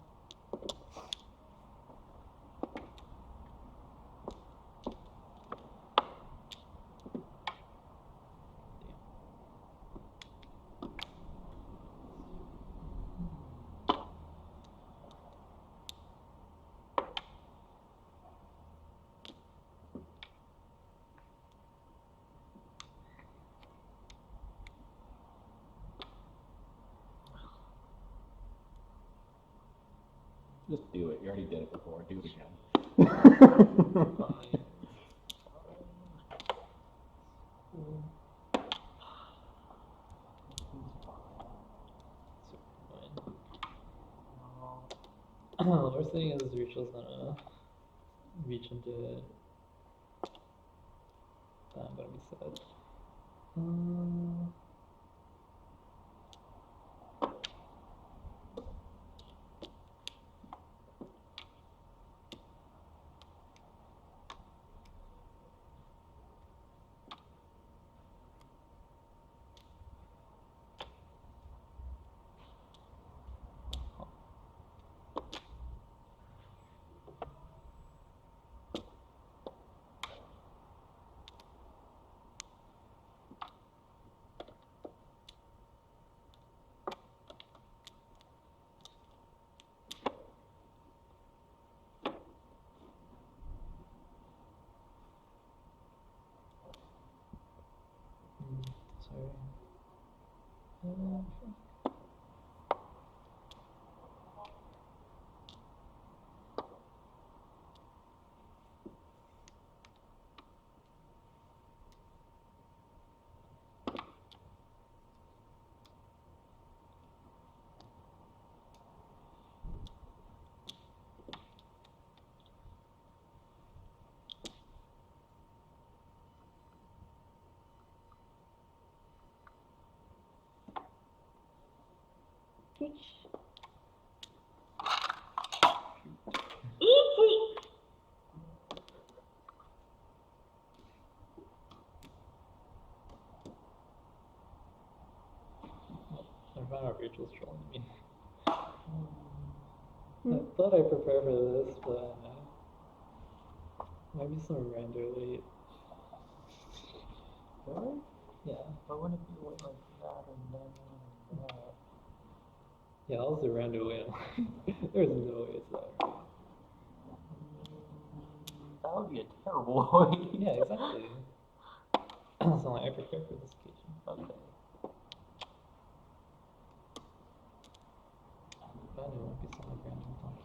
S1: Just do it. You already did it before. Do it again.
S4: fine. Super fine. The worst thing is Rachel's gonna reach into it. I'm gonna be sad. Sorry.
S2: Peach.
S4: I found out Rachel's trolling me. I thought I'd prepare for this, but might be some rando late.
S3: Really?
S4: Yeah.
S3: But wouldn't it be like that and then that?
S4: Yeah, I'll do rando late. There's no way it's that right.
S3: That would be a terrible way.
S4: Yeah, exactly. So like, I prepared for this occasion.
S3: Okay.
S4: But it won't be some like random thing.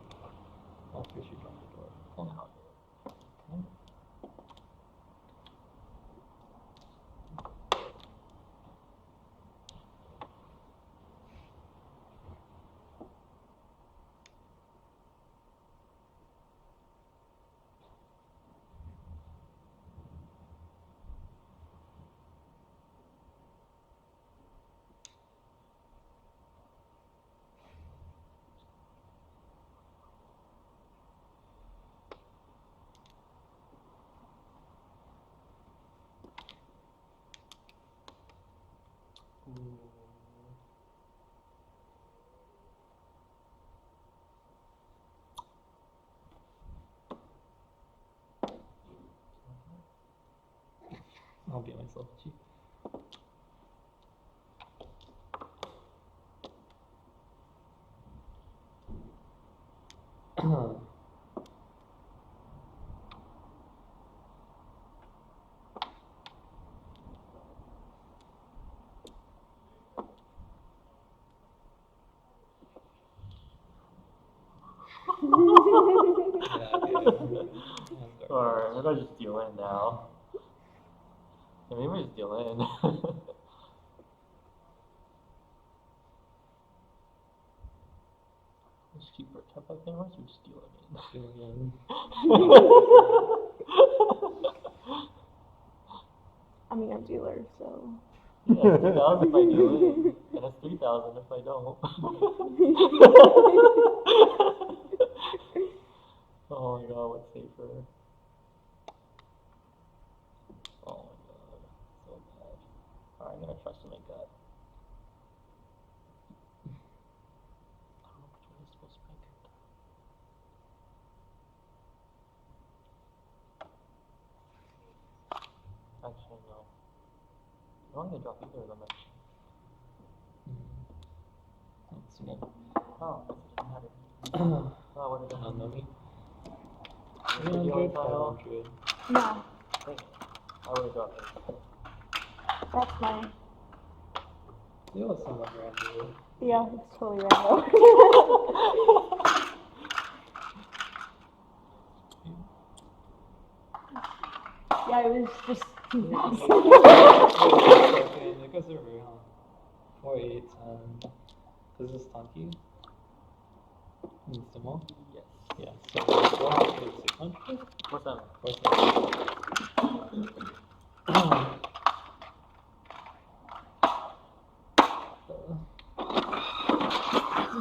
S4: I'll beat myself. Gee.
S3: Or maybe I'll just deal in now. Yeah, maybe I just deal in. It's cheaper. Tap out in or just deal in?
S2: I mean, I'm dealer, so.
S3: Yeah, it's 2,000 if I do it, and it's 3,000 if I don't. Oh my god, what's safer? Oh my god, so bad. Alright, I'm gonna trust in my gut. I don't know which way is supposed to make it. Actually, no. I don't want to drop either of them, actually.
S4: That's small.
S3: Oh, it doesn't matter. Oh, what did I
S4: No
S3: do?
S4: me.
S3: Did you deal
S4: 300,
S3: with tile?
S4: 500.
S2: No,
S3: Dang it. I would have dropped it.
S2: that's mine.
S4: It was somewhat random.
S2: Yeah, it's totally random. Yeah, it was just too fast.
S4: Okay, it goes over, huh? 4, 8, 10. This is Tanki. And Simon.
S3: Yes.
S4: Yeah, so 400, 600.
S3: What's that?
S4: 400.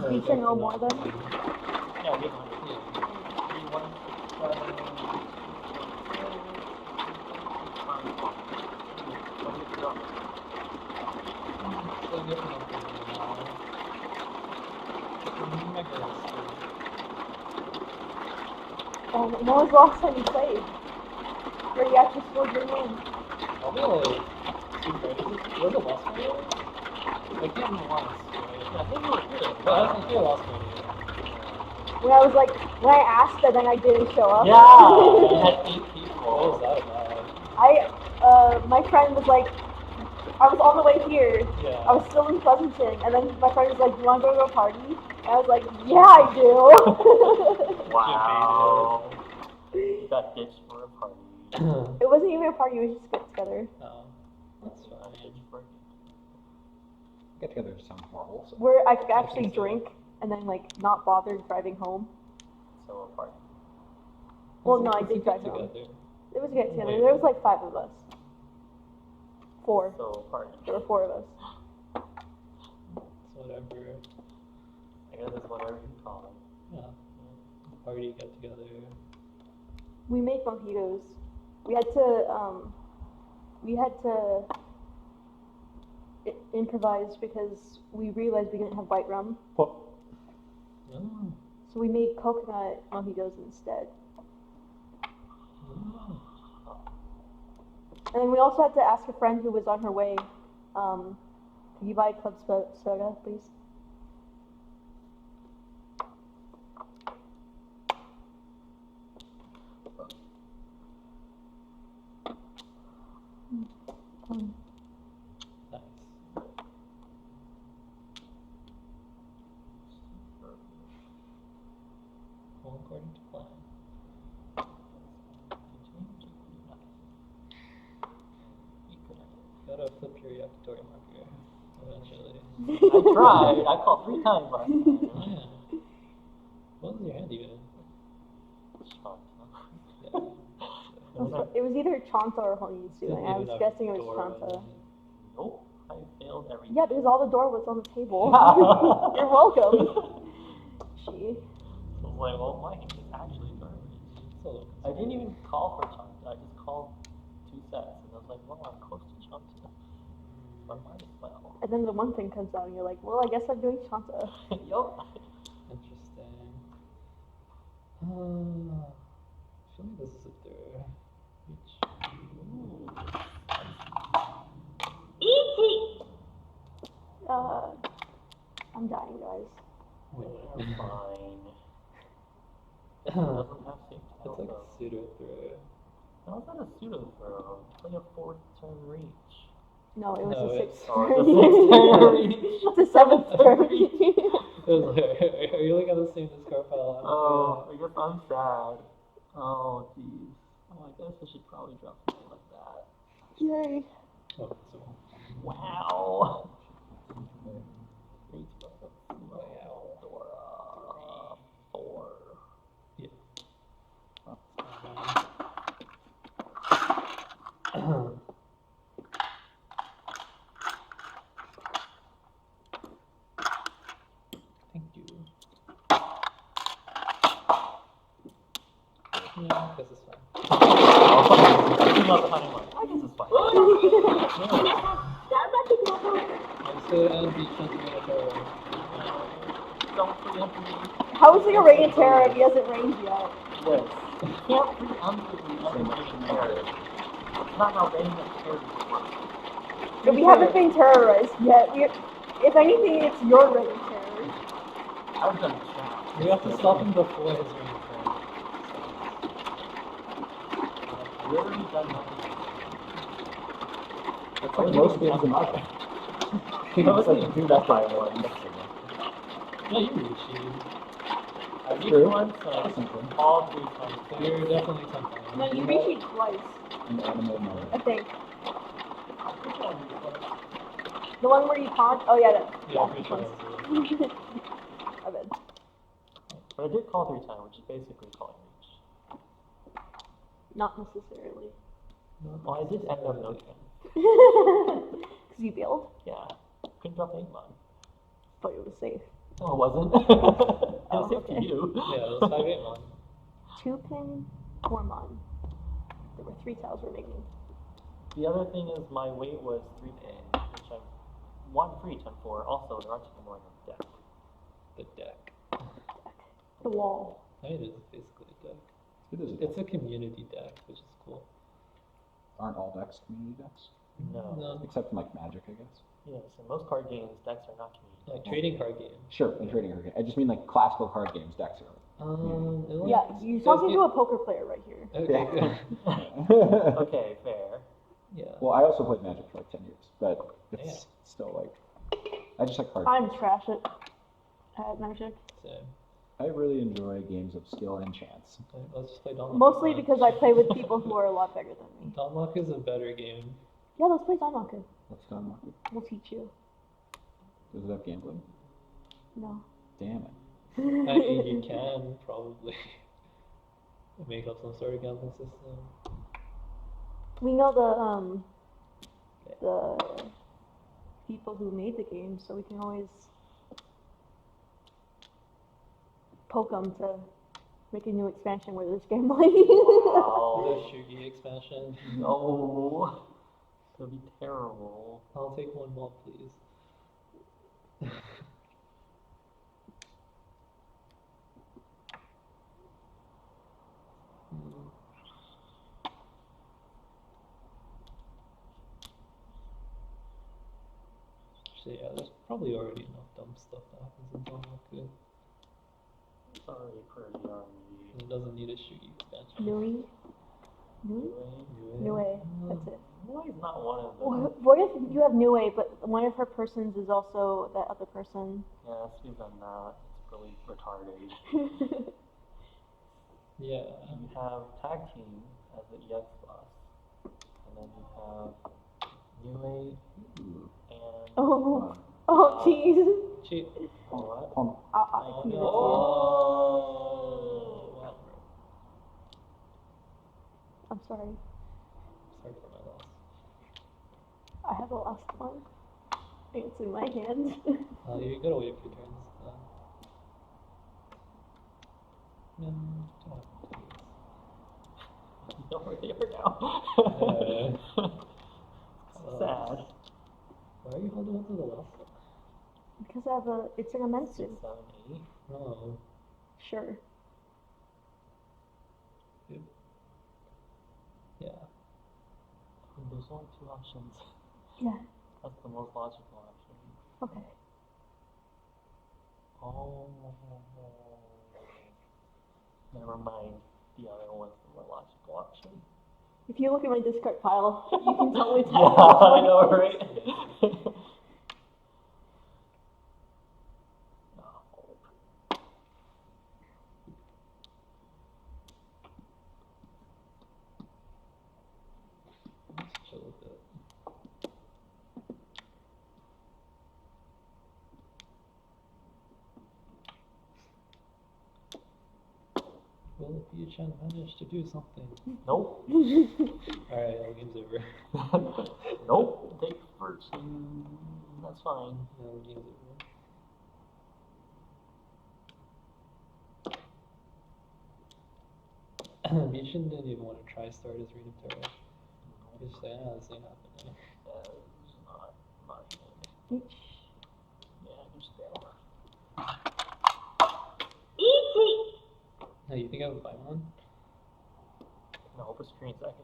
S2: You should know more than.
S3: Yeah, I get 100.
S4: Yeah.
S3: You want
S4: So different now.
S2: Oh, when was the last time you played? Where you actually scored your name?
S4: Probably like 2 Fridays. Was it last Friday? I can't remember once, right?
S3: I think you were here.
S4: But I think it last Friday.
S2: When I was like, when I asked and then I didn't show up.
S3: Yeah, you had 8 people.
S4: What was that about?
S2: My friend was like, I was on the way here.
S4: Yeah.
S2: I was still in Pleasanton, and then my friend was like, "You want to go to a party?" And I was like, "Yeah, I do."
S3: Wow. You got ditched for a party.
S2: It wasn't even a party; we just get together.
S4: Oh, that's fine.
S3: Ditched for
S1: Get together sounds horrible. So.
S2: Where I could actually
S4: think so.
S2: drink and then like not bother driving home.
S3: so a party.
S2: Well, no, I
S4: Let's
S2: did
S4: get
S2: drive home.
S4: together.
S2: It was a get together.
S4: Wait.
S2: There was like 5 of us. 4.
S3: So a party.
S2: There were 4 of us.
S4: It's whatever.
S3: I guess it's whatever you call it.
S4: Yeah. Party, get together.
S2: We make mojitos. We had to improvise because we realized we didn't have white rum.
S1: Well,
S4: Oh.
S2: So we made coconut mojitos instead.
S4: Oh.
S2: And then we also had to ask a friend who was on her way, could you buy club soda, please?
S4: Nice. All according to plan. Gotta flip your yakitori marker eventually.
S3: I tried. I called 3 times last time.
S4: Yeah. What was your hand even?
S3: Shot.
S4: Yeah.
S2: It was either Chanta or Honitsu,
S4: Didn't
S2: and I was
S4: even have
S2: guessing it was
S4: door
S2: Chanta.
S4: on it.
S3: Nope. I failed everything.
S2: Yeah, because all the door was on the table.
S3: Yeah.
S2: You're welcome. She.
S3: I was like, well, my hand is actually garbage.
S4: So,
S3: I didn't even call for Chanta. I just called 2 sets, and I was like, well, I'm close to Chanta. Or might as well.
S2: And then the one thing comes out and you're like, well, I guess I'm doing Shanta.
S3: Yup.
S4: Interesting. I feel like this is a third.
S2: I'm dying, guys.
S3: We're fine. It doesn't have safety.
S4: It's like pseudo throw.
S3: How is that a pseudo throw? It's like a 4th turn reach.
S2: No, it was
S4: No,
S2: a
S4: it's-
S2: 6th
S3: Oh,
S2: turn.
S3: it's a 6th turn reach.
S2: It's a 7th turn.
S4: It was like, are you looking at the same discard pile?
S3: Oh, I guess I'm sad. Oh, jeez. Oh, I guess I should probably drop something like that.
S2: Yay.
S4: Oh, so,
S3: Wow.
S4: wow.
S3: Dora. 4.
S4: Yeah. Thank you. Yeah, this is fine.
S3: I'm not the honey one. I guess it's fine.
S4: I'm still and the transformator.
S3: Don't preempt me.
S2: How is he a Radiant Terror if he hasn't ranged yet?
S3: Yes. You can't preemptively underrate terror. It's not how Radiant Terror works.
S2: But we haven't been terrorized yet. If anything, it's your Radiant Terror.
S3: I've done chat.
S4: We have to stop him before his ring turn.
S3: I've literally done nothing.
S1: That's like most games in my game. It's like do that by one.
S4: Yeah, you reach you.
S3: I reached
S1: True.
S3: once,
S1: That's
S3: so
S1: something.
S3: all 3 times.
S4: So you're definitely something.
S2: No, you reached twice,
S1: An animal mode.
S2: I think. The one where you taunt? Oh, yeah, that.
S4: Yeah, I'm pretty sure that's it.
S2: I bet.
S3: But I did call 3 times, which is basically calling reach.
S2: Not necessarily.
S3: Well, I did end up noting.
S2: Because you bailed,
S3: Yeah. Couldn't drop the Igmon.
S2: but it was safe.
S3: No, it wasn't. It was
S2: Oh,
S3: safe
S2: okay.
S3: to you.
S4: Yeah, it was 5-8-1.
S2: 2-pin, 4-mon. There were 3 tiles remaining.
S3: The other thing is my weight was 3 pin, which I want free turn 4. Also, there aren't any more in the deck.
S4: The deck.
S2: The wall.
S4: I mean, it's basically a deck.
S1: It is.
S4: It's a community deck, which is cool.
S1: Aren't all decks community decks?
S3: No.
S4: No,
S1: Except in like Magic, I guess.
S3: Yes, in most card games, decks are not community.
S4: like trading card game.
S1: Sure, in trading card game. I just mean like classical card games, decks are.
S4: It like-
S2: Yeah, you're talking to a poker player right here.
S4: Okay, good.
S1: Yeah.
S3: Okay, fair.
S4: Yeah.
S1: Well, I also played Magic for like 10 years, but it's
S4: Yeah.
S1: still like, I just like card.
S2: I'm trash at Magic.
S4: Same.
S1: I really enjoy games of skill and chance.
S4: Okay, let's just play Dawnlock.
S2: Mostly because I play with people who are a lot better than me.
S4: Dawnlock is a better game.
S2: Yeah, let's play Dawnlocker.
S1: What's done market?
S2: We'll teach you.
S1: Does it have gambling?
S2: No.
S1: Damn it.
S4: I mean, you can probably make up some sort of gambling system.
S2: We know the people who made the game, so we can always poke them to make a new expansion where there's gambling.
S3: Wow.
S4: The Shugi expansion.
S3: No. That'd be terrible.
S4: I'll take one more, please. Actually, yeah, there's probably already enough dumb stuff that happens in Dawnlock.
S3: Sorry, pretty army.
S4: It doesn't need a Shugi expansion.
S2: Nui? Nui? Nue. That's it.
S3: No, he's not one of them.
S2: What if you have Nue, but one of her persons is also that other person?
S3: Yes, we've done that. It's really retarded.
S4: Yeah.
S3: You have tag team as the EX class, and then you have Nue
S1: Ooh.
S3: and
S2: Oh, oh, jeez.
S4: Cheat.
S3: what?
S2: I
S4: Oh,
S2: can give it to you.
S4: no. Oh, wow.
S2: I'm sorry.
S4: Sorry for my loss.
S2: I have the last one. It's in my hand.
S4: You gotta wait a few turns. No,
S3: You know where they are now.
S4: Uh,
S3: Sad.
S2: Because it's an immense.
S4: 6, 7, 8. No.
S2: Sure.
S4: Yeah.
S3: There's only 2 options.
S2: Yeah.
S3: That's the most logical option.
S2: Okay.
S3: Oh. Never mind. The other one's the more logical option.
S2: If you look at my discard pile, you can totally tell.
S3: Yeah, I know, right?
S4: Let's chill with it. Will Biachan manage to do something?
S3: Nope.
S4: Alright, all game's over.
S3: Nope. Take first. That's fine.
S4: No, game's over. Biachan didn't even want to try start his Reign of Terror. He's just like, this ain't happening.
S3: It's not good.
S2: Each.
S3: Yeah, just fail.
S4: Now, you think I have a Paimon?
S3: No, hope it's screen second.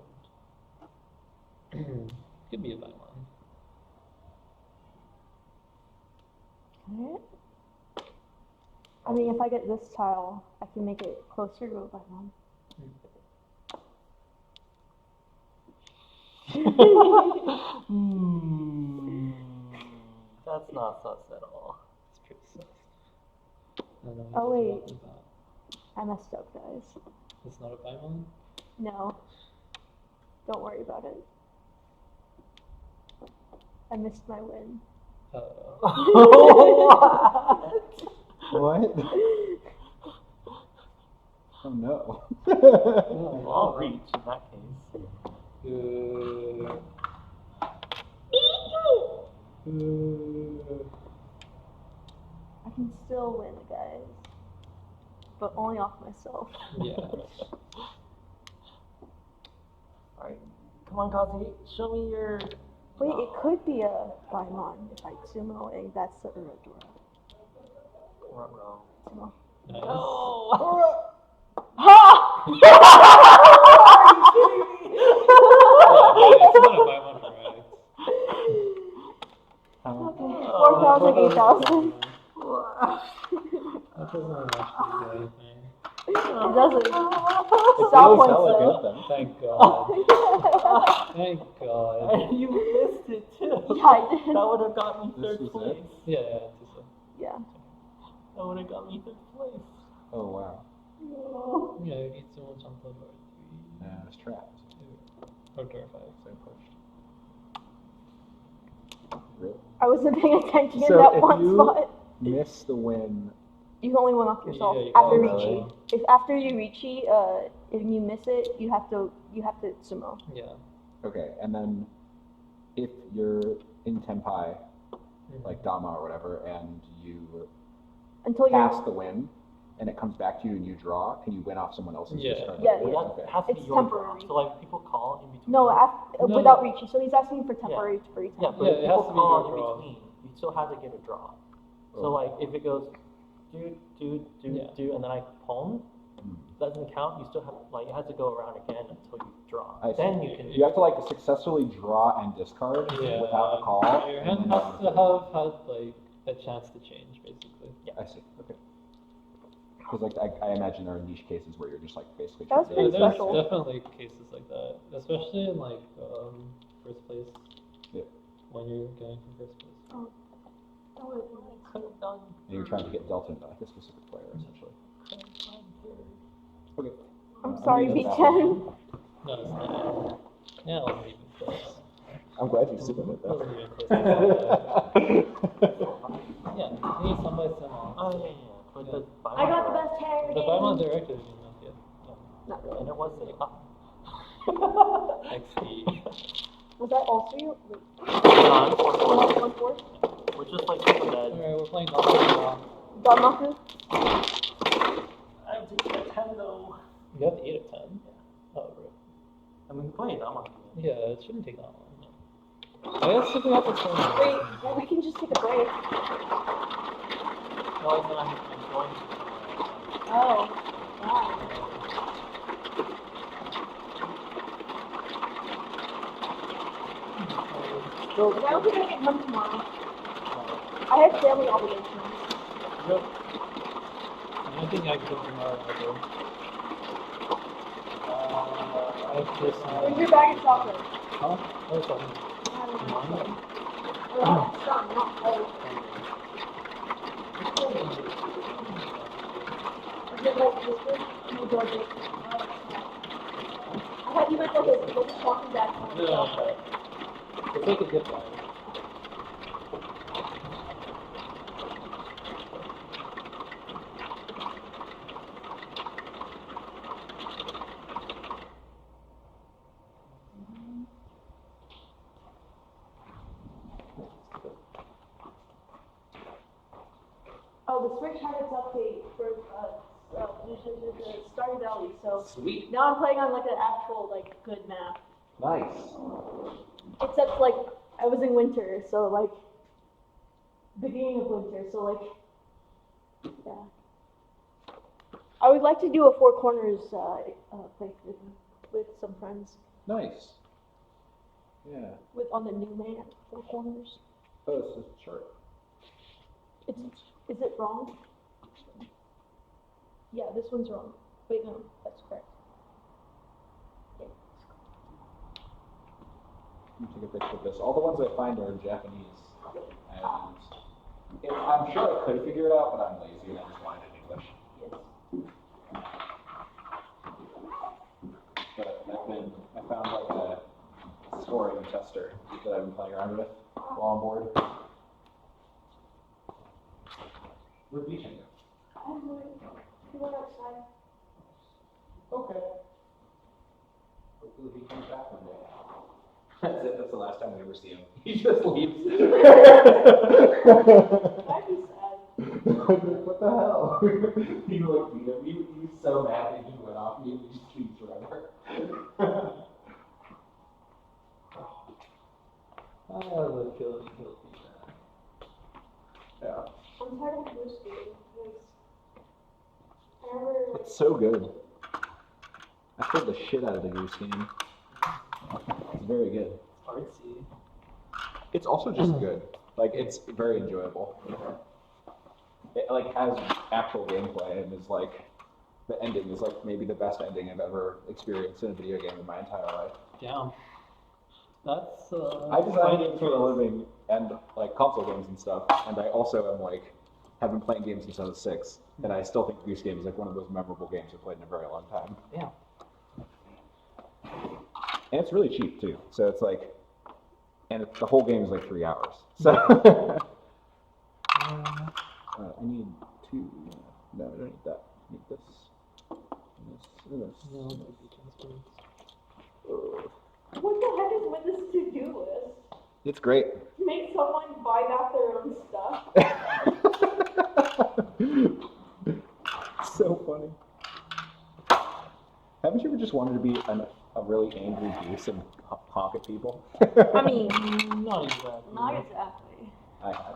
S4: Could be a Paimon.
S2: Alright. I mean, if I get this tile, I can make it closer to a Paimon.
S3: That's not sus at all.
S4: It's pretty sus. I don't know
S2: Oh,
S4: what he's
S2: wait.
S4: talking about.
S2: I messed up, guys.
S4: It's not a Paimon?
S2: No. Don't worry about it. I missed my win.
S1: What? Oh no.
S3: Well, I'll reach in that case.
S2: I can still win, guys. But only off myself.
S4: Yeah.
S3: Alright. Come on, Kazi. Show me your...
S2: Wait, it could be a Paimon if I sumo a that's the Uradora.
S3: Ruh-roh.
S2: Sumo.
S4: Nice.
S3: Oh!
S2: Ha!
S4: It's not a Paimon for Rex.
S2: Okay, 4,000, 8,000.
S4: That doesn't actually do anything.
S2: It doesn't.
S1: It
S2: Stop
S1: feels
S2: points
S1: hella
S2: though.
S1: good then.
S4: Thank God. Thank God.
S3: You missed it too.
S2: Yeah, I did.
S3: That would have got me
S1: This
S3: third
S1: was
S3: place.
S1: it?
S4: Yeah, it's just
S2: Yeah.
S3: That would have got me third place.
S1: Oh wow.
S4: yeah, you need so much on top of 3.
S1: Yeah, I was trapped.
S4: Or door 5.
S1: So pushed. Really?
S2: I wasn't paying attention in
S1: So
S2: that
S1: if
S2: one
S1: you-
S2: spot.
S1: Miss the win.
S2: You only went off yourself
S4: Yeah, you
S2: after
S1: can
S2: Richi.
S1: really.
S2: If after you Richi, if you miss it, you have to sumo.
S4: Yeah.
S1: Okay, and then if you're in Tenpai, like Dama or whatever, and you
S2: Until
S1: pass
S2: you're
S1: the win, and it comes back to you and you draw, can you win off someone else's
S4: Yeah.
S1: discard?
S2: Yeah,
S3: But
S2: yeah.
S3: that
S1: Okay.
S3: has to be
S2: It's
S3: your
S2: temporary.
S3: draw. So like people call in between.
S2: no,
S4: No.
S2: without Richi. So he's asking for temporary free time.
S3: Yeah, but
S4: Yeah,
S3: if
S4: it
S3: people
S4: has to be
S3: call
S4: your
S3: in
S4: draw.
S3: between, you still have to get a draw. So
S1: Oh.
S3: like if it goes
S4: Yeah.
S3: and then I palm,
S1: Hmm.
S3: doesn't count. You still have like it has to go around again until you draw.
S1: I see.
S3: Then you can.
S1: You have to like successfully draw and discard
S4: Yeah.
S1: without a call.
S4: Your
S1: and
S4: hand
S1: then-
S4: has to have had like a chance to change, basically.
S1: I see. Okay. Because like I imagine there are niche cases where you're just like basically.
S2: That's
S1: trying to
S2: pretty
S4: Yeah, there's
S2: special.
S4: definitely cases like that, especially in like first place.
S1: Yeah.
S4: When you're going for first place.
S3: Could have done.
S1: And you're trying to get dealt into like a specific player essentially. Okay.
S2: I'm sorry,
S1: leaving that
S2: B10.
S1: one.
S4: No, it's not. Yeah, it wasn't even close.
S1: I'm glad you submitted
S4: It
S1: that.
S4: wasn't even close. Yeah, you need somebody to
S3: Oh yeah, yeah. But the
S2: I got the best hair.
S4: The Paimon director didn't know yet.
S2: Not really.
S3: And it was the
S4: XD.
S2: Was that also you? Wait,
S3: non-4-4.
S2: 1-4?
S3: We're just like super dead.
S4: Alright, we're playing Dama.
S2: Danmaku?
S3: I have to get a 10 though.
S4: You have to eat at 10. Oh, right.
S3: I mean, play Dama.
S4: Yeah, it shouldn't take that long. I guess if we have to turn.
S2: Wait, well, we can just take a break.
S4: Well, then I'm going to.
S2: Oh, wow.
S4: So,
S2: I don't think I can come tomorrow. I have family obligations.
S4: Yep. I think I can go tomorrow. I have this.
S2: Where's your bag of chocolate?
S4: Huh? Oh, sorry.
S2: Some, not all. Is it like this one? No, Georgia. I thought you meant like a shopping bag full of
S4: No.
S2: chocolate.
S4: It's like a gift bag.
S2: Oh, the Switch had its update for the Stardew Valley, so
S1: Sweet.
S2: now I'm playing on like an actual like good map.
S1: Nice.
S2: Except like I was in winter, so like beginning of winter, so like yeah. I would like to do a Four Corners playthrough with some friends
S1: Nice. Yeah.
S2: with on the new man Four Corners.
S1: Oh, it's a chart.
S2: Is it wrong? Yeah, this one's wrong. Wait, no, that's correct. Yeah.
S1: Let me take a picture of this. All the ones I find are in Japanese. And I'm sure I could figure it out, but I'm lazy and I just want it in English.
S2: Yes.
S1: But I found like a scoring tester that I've been playing around with while on board. Where'd Beachin go?
S2: I don't know. He went outside.
S1: Okay. Hopefully he comes back one day. That's it. That's the last time we ever see him. He just leaves.
S2: I'd be sad.
S1: What the hell? He like beat him. He was so mad that he just went off. He just keeps forever.
S4: I have a feeling he'll be back.
S1: Yeah.
S2: I'm tired of Goose Game because I never like.
S1: It's so good. I played the shit out of the Goose Game. It's very good.
S4: Artsy.
S1: It's also just good. Like, it's very enjoyable. It like has actual gameplay and is like, the ending is like maybe the best ending I've ever experienced in a video game in my entire life.
S4: Damn. That's
S1: I design games for a living and like console games and stuff, and I also am like have been playing games since I was 6, and I still think Goose Game is like one of those memorable games I've played in a very long time.
S4: Yeah.
S1: And it's really cheap too, so it's like, and the whole game is like 3 hours. So I need 2. No, I don't need that. I need this. And this. And this.
S4: No, no, Beachin's please.
S2: What the heck is with this to-do list?
S1: It's great.
S2: Make someone buy back their own stuff.
S1: So funny. Haven't you ever just wanted to be a really angry goose and honk at people?
S2: I mean,
S4: Not exactly.
S2: not exactly.
S1: I have.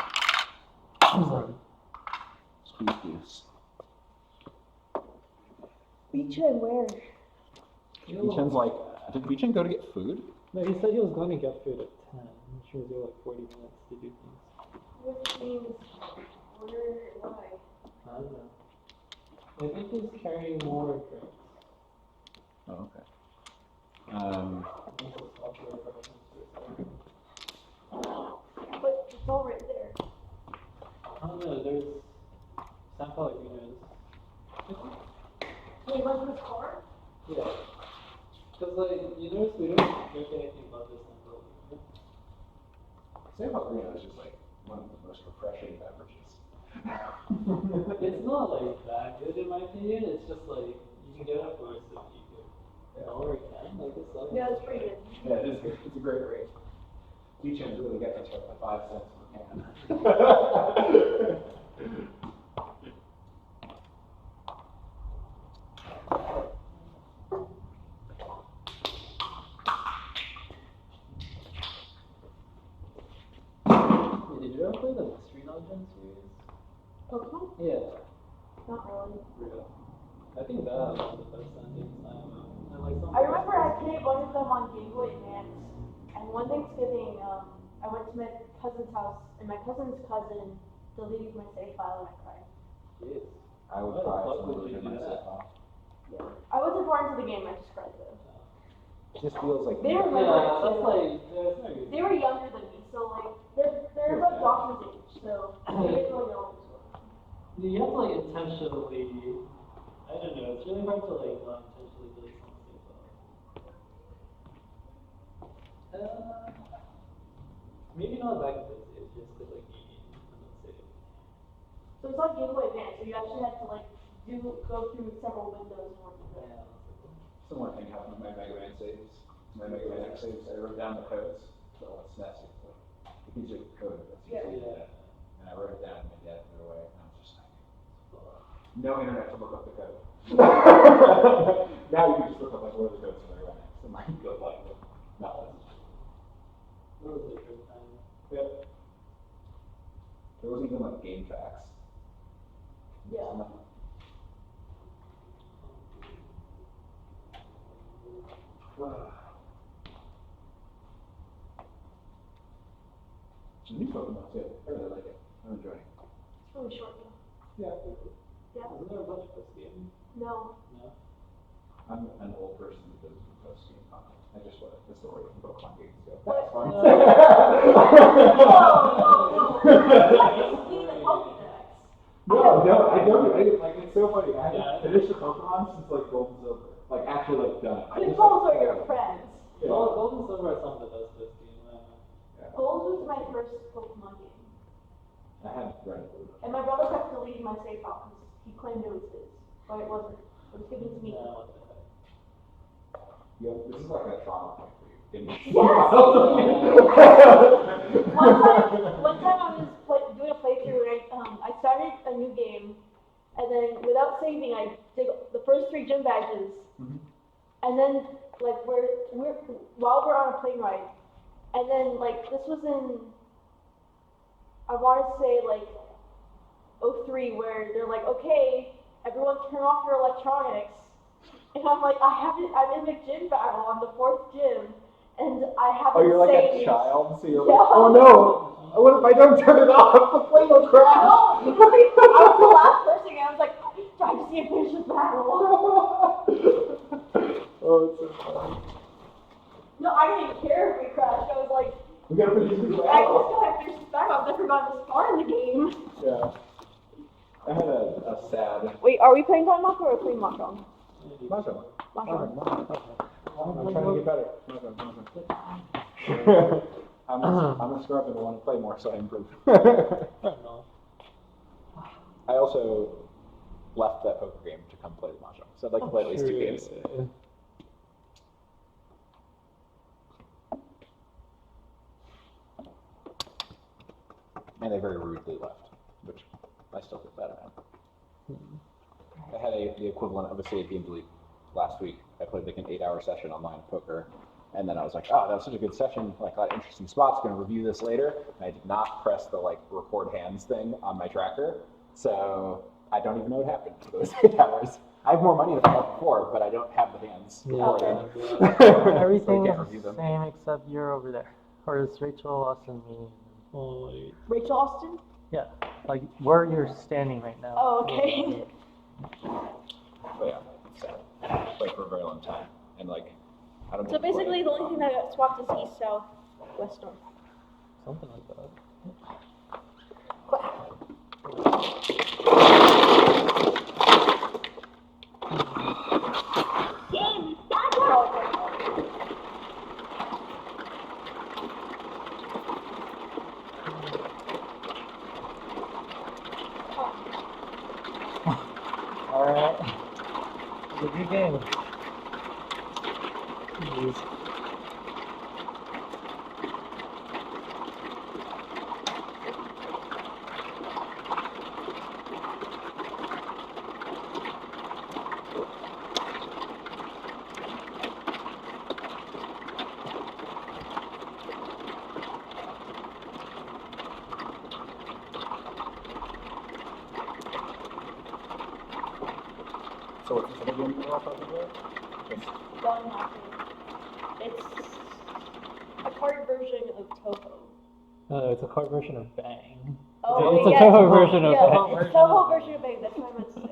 S1: Squeeze goose.
S2: Beachin, where?
S1: Beachin's like, did Beachin go to get food?
S4: No, he said he was going to get food at 10. Which means you have like 40 minutes to do things.
S2: Which means, why?
S4: I don't know. I think he's carrying more drinks.
S1: Oh, okay.
S2: But it's all right there.
S4: I don't know, there's San Pellegrino's.
S2: Hey, what's this car?
S4: Yeah. Because, like, you notice we don't drink anything but this San Pellegrino.
S1: San Pellegrino is just like one of the most refreshing beverages.
S4: It's not like that good in my opinion, it's just like, you can get it for $1 $1 a can, like it's like.
S2: Yeah, it's pretty good.
S1: Yeah, it is good. It's a great rate. Beachin's really getting us for like 5 cents per can.
S4: ever play the Mystery Dungeon series?
S2: Pokemon?
S4: Yeah.
S2: Not really.
S4: Real. I think that was one of the best endings I know. And like some
S2: I remember I played one of them on Game Boy Advance, and one Thanksgiving, I went to my cousin's house, and my cousin's cousin deleted my save file, and I cried.
S4: Jeez.
S1: I would
S4: Why the
S1: cry
S4: fuck
S1: if
S4: would
S1: somebody
S4: you
S1: did
S4: do
S1: my
S4: that?
S1: stuff.
S2: Yeah. I wasn't far into the game, I just cried though.
S1: It just feels like
S2: They were
S4: Yeah,
S2: like,
S4: that's like, there's no reason.
S2: they were younger than me, so like, they're about doctor's age, so they didn't really know what was going on.
S4: You have to like intentionally, I don't know, it's really hard to like not intentionally delete something. Maybe not back in those days, just cause like you need to save.
S2: So it's on Game Boy Advance, so you actually had to like go through several windows in order to do it.
S4: Yeah.
S1: Similar thing happened with my Mega Man saves. My Mega Man X saves, I wrote down the codes. So it's SNES. If these are code, that's usually
S4: Yeah.
S1: And I wrote it down, and my dad threw it away, and I was just like, no internet to look up the code. Now you can just look up like what are the codes for Mega Man X, and like go like no.
S4: That was a good time.
S1: Yeah. There wasn't even like game facts.
S2: Yeah.
S1: It's a new Pokemon too. I really like it. I'm enjoying it.
S2: It's really short though.
S1: Yeah.
S2: Yeah.
S4: Isn't there a bunch of this game?
S2: No.
S4: No.
S1: I'm an old person who doesn't post game content. I just want the story from Pokemon games go.
S2: What?
S1: That's fun.
S2: Whoa, whoa, whoa. I just need the Pokédex.
S1: No, I don't. Like, it's so funny. I haven't finished the Pokemon since like Gold and Silver. Like, actually, like, done it. I
S2: The
S1: just,
S2: Golds
S1: like,
S2: are your friends.
S1: Yeah.
S4: Gold and Silver are some of the best this game, I know.
S1: Yeah.
S2: Gold was my first Pokemon game.
S1: I had read it.
S2: And my brother kept deleting my save file because he claimed it was his, but it wasn't. It was given to me.
S4: Yeah, what the heck.
S1: Yeah, this is like a trauma point for you. Didn't you?
S2: Yes! one time I was doing a playthrough and I started a new game, and then without saving, I did the first 3 gym badges, and then like while we're on a plane ride, and then like this was in, I want to say like 03, where they're like, okay, everyone turn off your electronics. And I'm like, I'm in the gym battle on the 4th gym, and I haven't
S1: Oh, you're like
S2: saved.
S1: a child, so you're
S2: Yeah.
S1: like, oh no, what if I don't turn it off? The plane will crash.
S2: No, I was the last person, and I was like, I just need to finish this battle.
S1: Oh, it's so funny.
S2: No, I didn't even care if we crashed. I was like,
S1: We gotta finish this
S2: I just
S1: battle.
S2: gotta finish this battle. I've never gotten this far in the game.
S1: Yeah. I had a sad.
S2: Wait, are we playing Mahjong or are we playing Mahjong?
S1: Mahjong.
S2: Mahjong.
S1: I'm trying to get better. I'm a scrub and I want to play more, so I improve.
S4: I don't know.
S1: I also left that poker game to come play the Mahjong, so I'd like to play at least 2 games. And they very rudely left, which I still feel bad about. I had the equivalent of a save game delete last week. I played like an 8-hour session online of poker, and then I was like, oh, that was such a good session, like a lot of interesting spots, gonna review this later. And I did not press the like record hands thing on my tracker, so I don't even know what happened for those 8 hours. I have more money than I had before, but I don't have the hands recorded.
S3: Everything
S1: So I
S3: is
S1: can't review
S3: the
S1: them.
S3: same except you're over there. Or it's Rachel, us, and me.
S4: Holy.
S2: Rachel Austin?
S3: Yeah, like where you're standing right now.
S2: Oh, okay.
S1: But yeah, it's sad. Like for a very long time, and like I don't know.
S2: So basically, the only thing that got swapped is east, south, west, north.
S3: Something like that. Alright. It's a good game. Jeez.
S1: So what's this other game you're all talking about?
S2: Done Happy. It's a card version of Toho.
S4: No, it's a card version of Bang.
S2: Oh,
S4: It's a
S2: yeah,
S4: Toho version of
S2: yeah,
S4: Bang.
S2: it's Toho version of Bang. That's what I meant to say.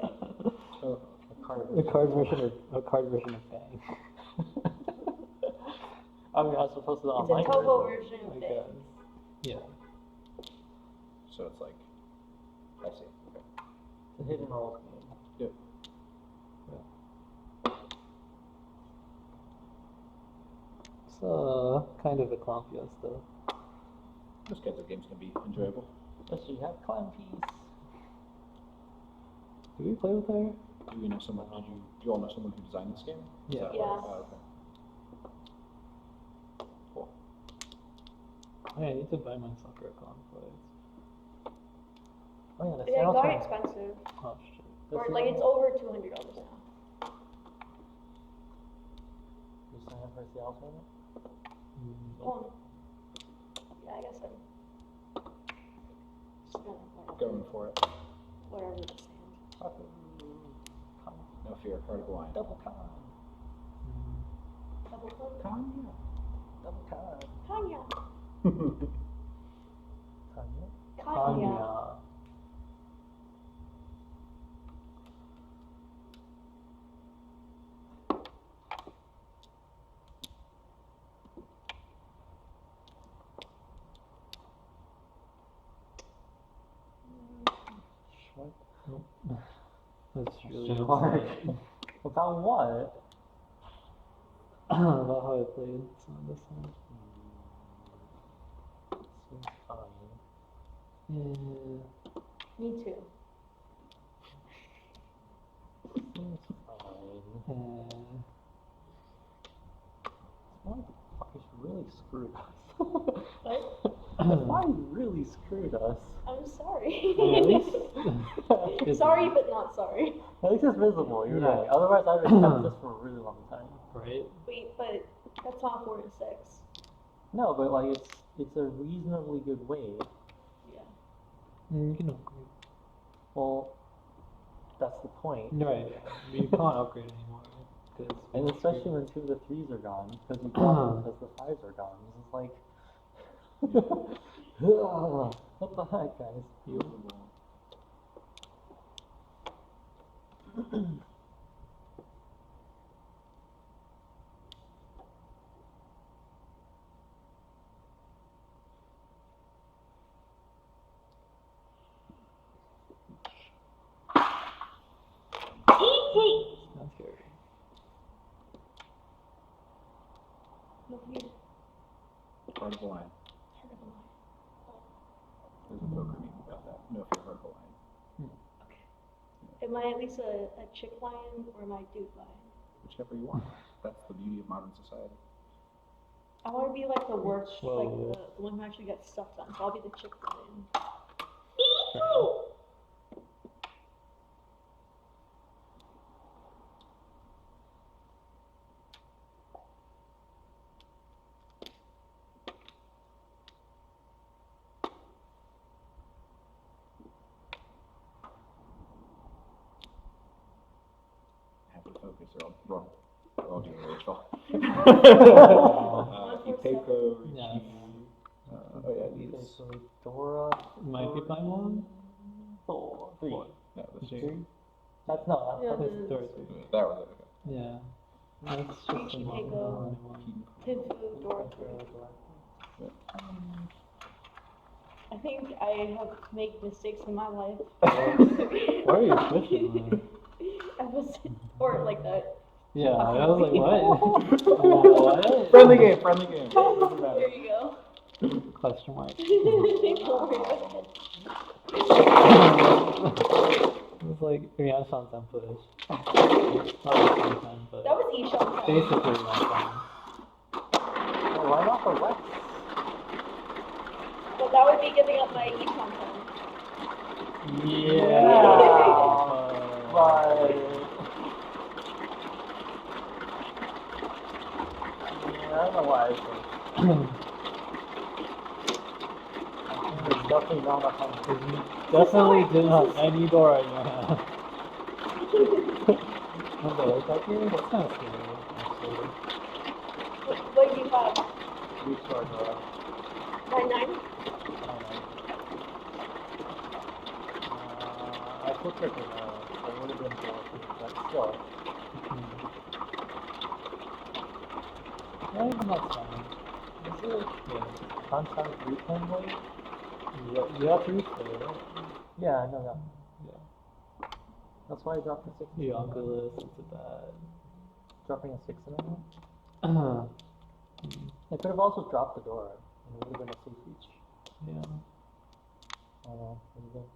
S4: A card version of Bang. I mean, I suppose the
S2: It's a
S4: online
S2: Toho
S4: version.
S2: version
S4: I
S2: of
S4: guess.
S2: Bang.
S4: Yeah.
S1: So it's like, I see. Okay.
S4: It's a hidden roll game.
S1: Yep.
S4: It's kind of a clumpier stuff.
S1: Those kinds of games can be enjoyable.
S4: Especially have clan piece. Do we play with her?
S1: Do you know someone? Do you all know someone who designed this game? Is
S4: Yeah.
S1: that
S2: Yeah.
S1: Oh, okay. Cool.
S4: Yeah, I need to buy my soccer account for it. Oh yeah, the
S2: Yeah, it
S4: sales
S2: got
S4: are...
S2: expensive.
S4: Oh shit.
S2: Or like it's over $200 now.
S4: You sign up for a sales payment?
S2: Well, yeah, I guess I'm just gonna
S1: Going for it.
S2: whatever the stand.
S1: No fear, card of the line.
S4: Double con.
S2: Double code?
S1: Kanya.
S4: Double con.
S2: Kanya.
S4: Kanya?
S2: Kanya.
S4: What? Nope. That's really hard. About what? About how I played. It's not this one. Seems fine. Yeah.
S2: Me too.
S4: Seems fine. This motherfucker's really screwed us.
S2: What?
S4: Why really screwed us?
S2: I'm sorry.
S4: At least,
S2: Sorry, but not sorry.
S4: At least it's visible, you're
S3: Yeah.
S4: right. Otherwise, I would have kept this for a really long time. Right?
S2: Wait, but that's not 4 and 6.
S4: No, but like it's a reasonably good way.
S2: Yeah.
S3: You can upgrade.
S4: Well, that's the point.
S3: Right. You can't upgrade anymore. Cause
S4: And especially when 2 of the 3s are gone, because you got them because the 5s are gone. It's like, what the heck, guys? You.
S3: Not scary.
S2: No fear.
S1: Card of the line.
S2: Heart of a lion.
S1: There's a poker meme about that. No fear, card of the line.
S2: Am I at least a chick lion or am I a dude lion?
S1: Whichever you want. That's the beauty of modern society.
S2: I want to be like the worst,
S3: Whoa.
S2: like the one who actually gets stuff done. So I'll be the chick lion.
S1: Happy to focus. They're all wrong. They're all doing Rachel. Ipeko,
S3: Yeah.
S1: oh yeah,
S4: Okay,
S1: these.
S4: so Dora.
S3: Might be my one.
S4: 4, 3.
S1: No, that's just.
S3: Three?
S4: That's not.
S2: Yeah,
S3: That's
S2: the-
S3: Dorothy.
S1: That was it. Okay.
S3: Yeah. That's just a
S2: Ichigo.
S3: one.
S2: Tinfu, Dorothy. I think I have made mistakes in my life.
S3: Why are you switching?
S2: I was, or like that.
S3: Yeah, I was like, what? What?
S1: Friendly game, friendly game. Doesn't matter.
S2: There you go.
S3: Question mark.
S2: Don't worry about it.
S3: It's like Ryan-san's push. Not the same time, but
S2: That was Ishan's time.
S3: basically Ryan-san.
S4: Why not the West?
S2: But that would be giving up my Ishan time.
S3: Yeah.
S4: But. Yeah, I don't know why I think. It's definitely not a hundred.
S3: Definitely didn't have any door in your hand.
S4: that game? That's kind of scary, actually.
S2: What do you have?
S3: We start
S2: 9-9?
S3: I don't know. I put it in I would have been but still.
S4: Yeah, even that's fine.
S3: Is it
S4: Yeah.
S3: content replay mode?
S4: You have to replay it.
S3: Yeah, I know that.
S4: Yeah.
S3: That's why I dropped a 6
S4: The Oculus, it's bad.
S3: Dropping a 6 in it. I could have also dropped the door, and it would have been a safe reach.
S4: Yeah.
S3: I don't know. What do you think?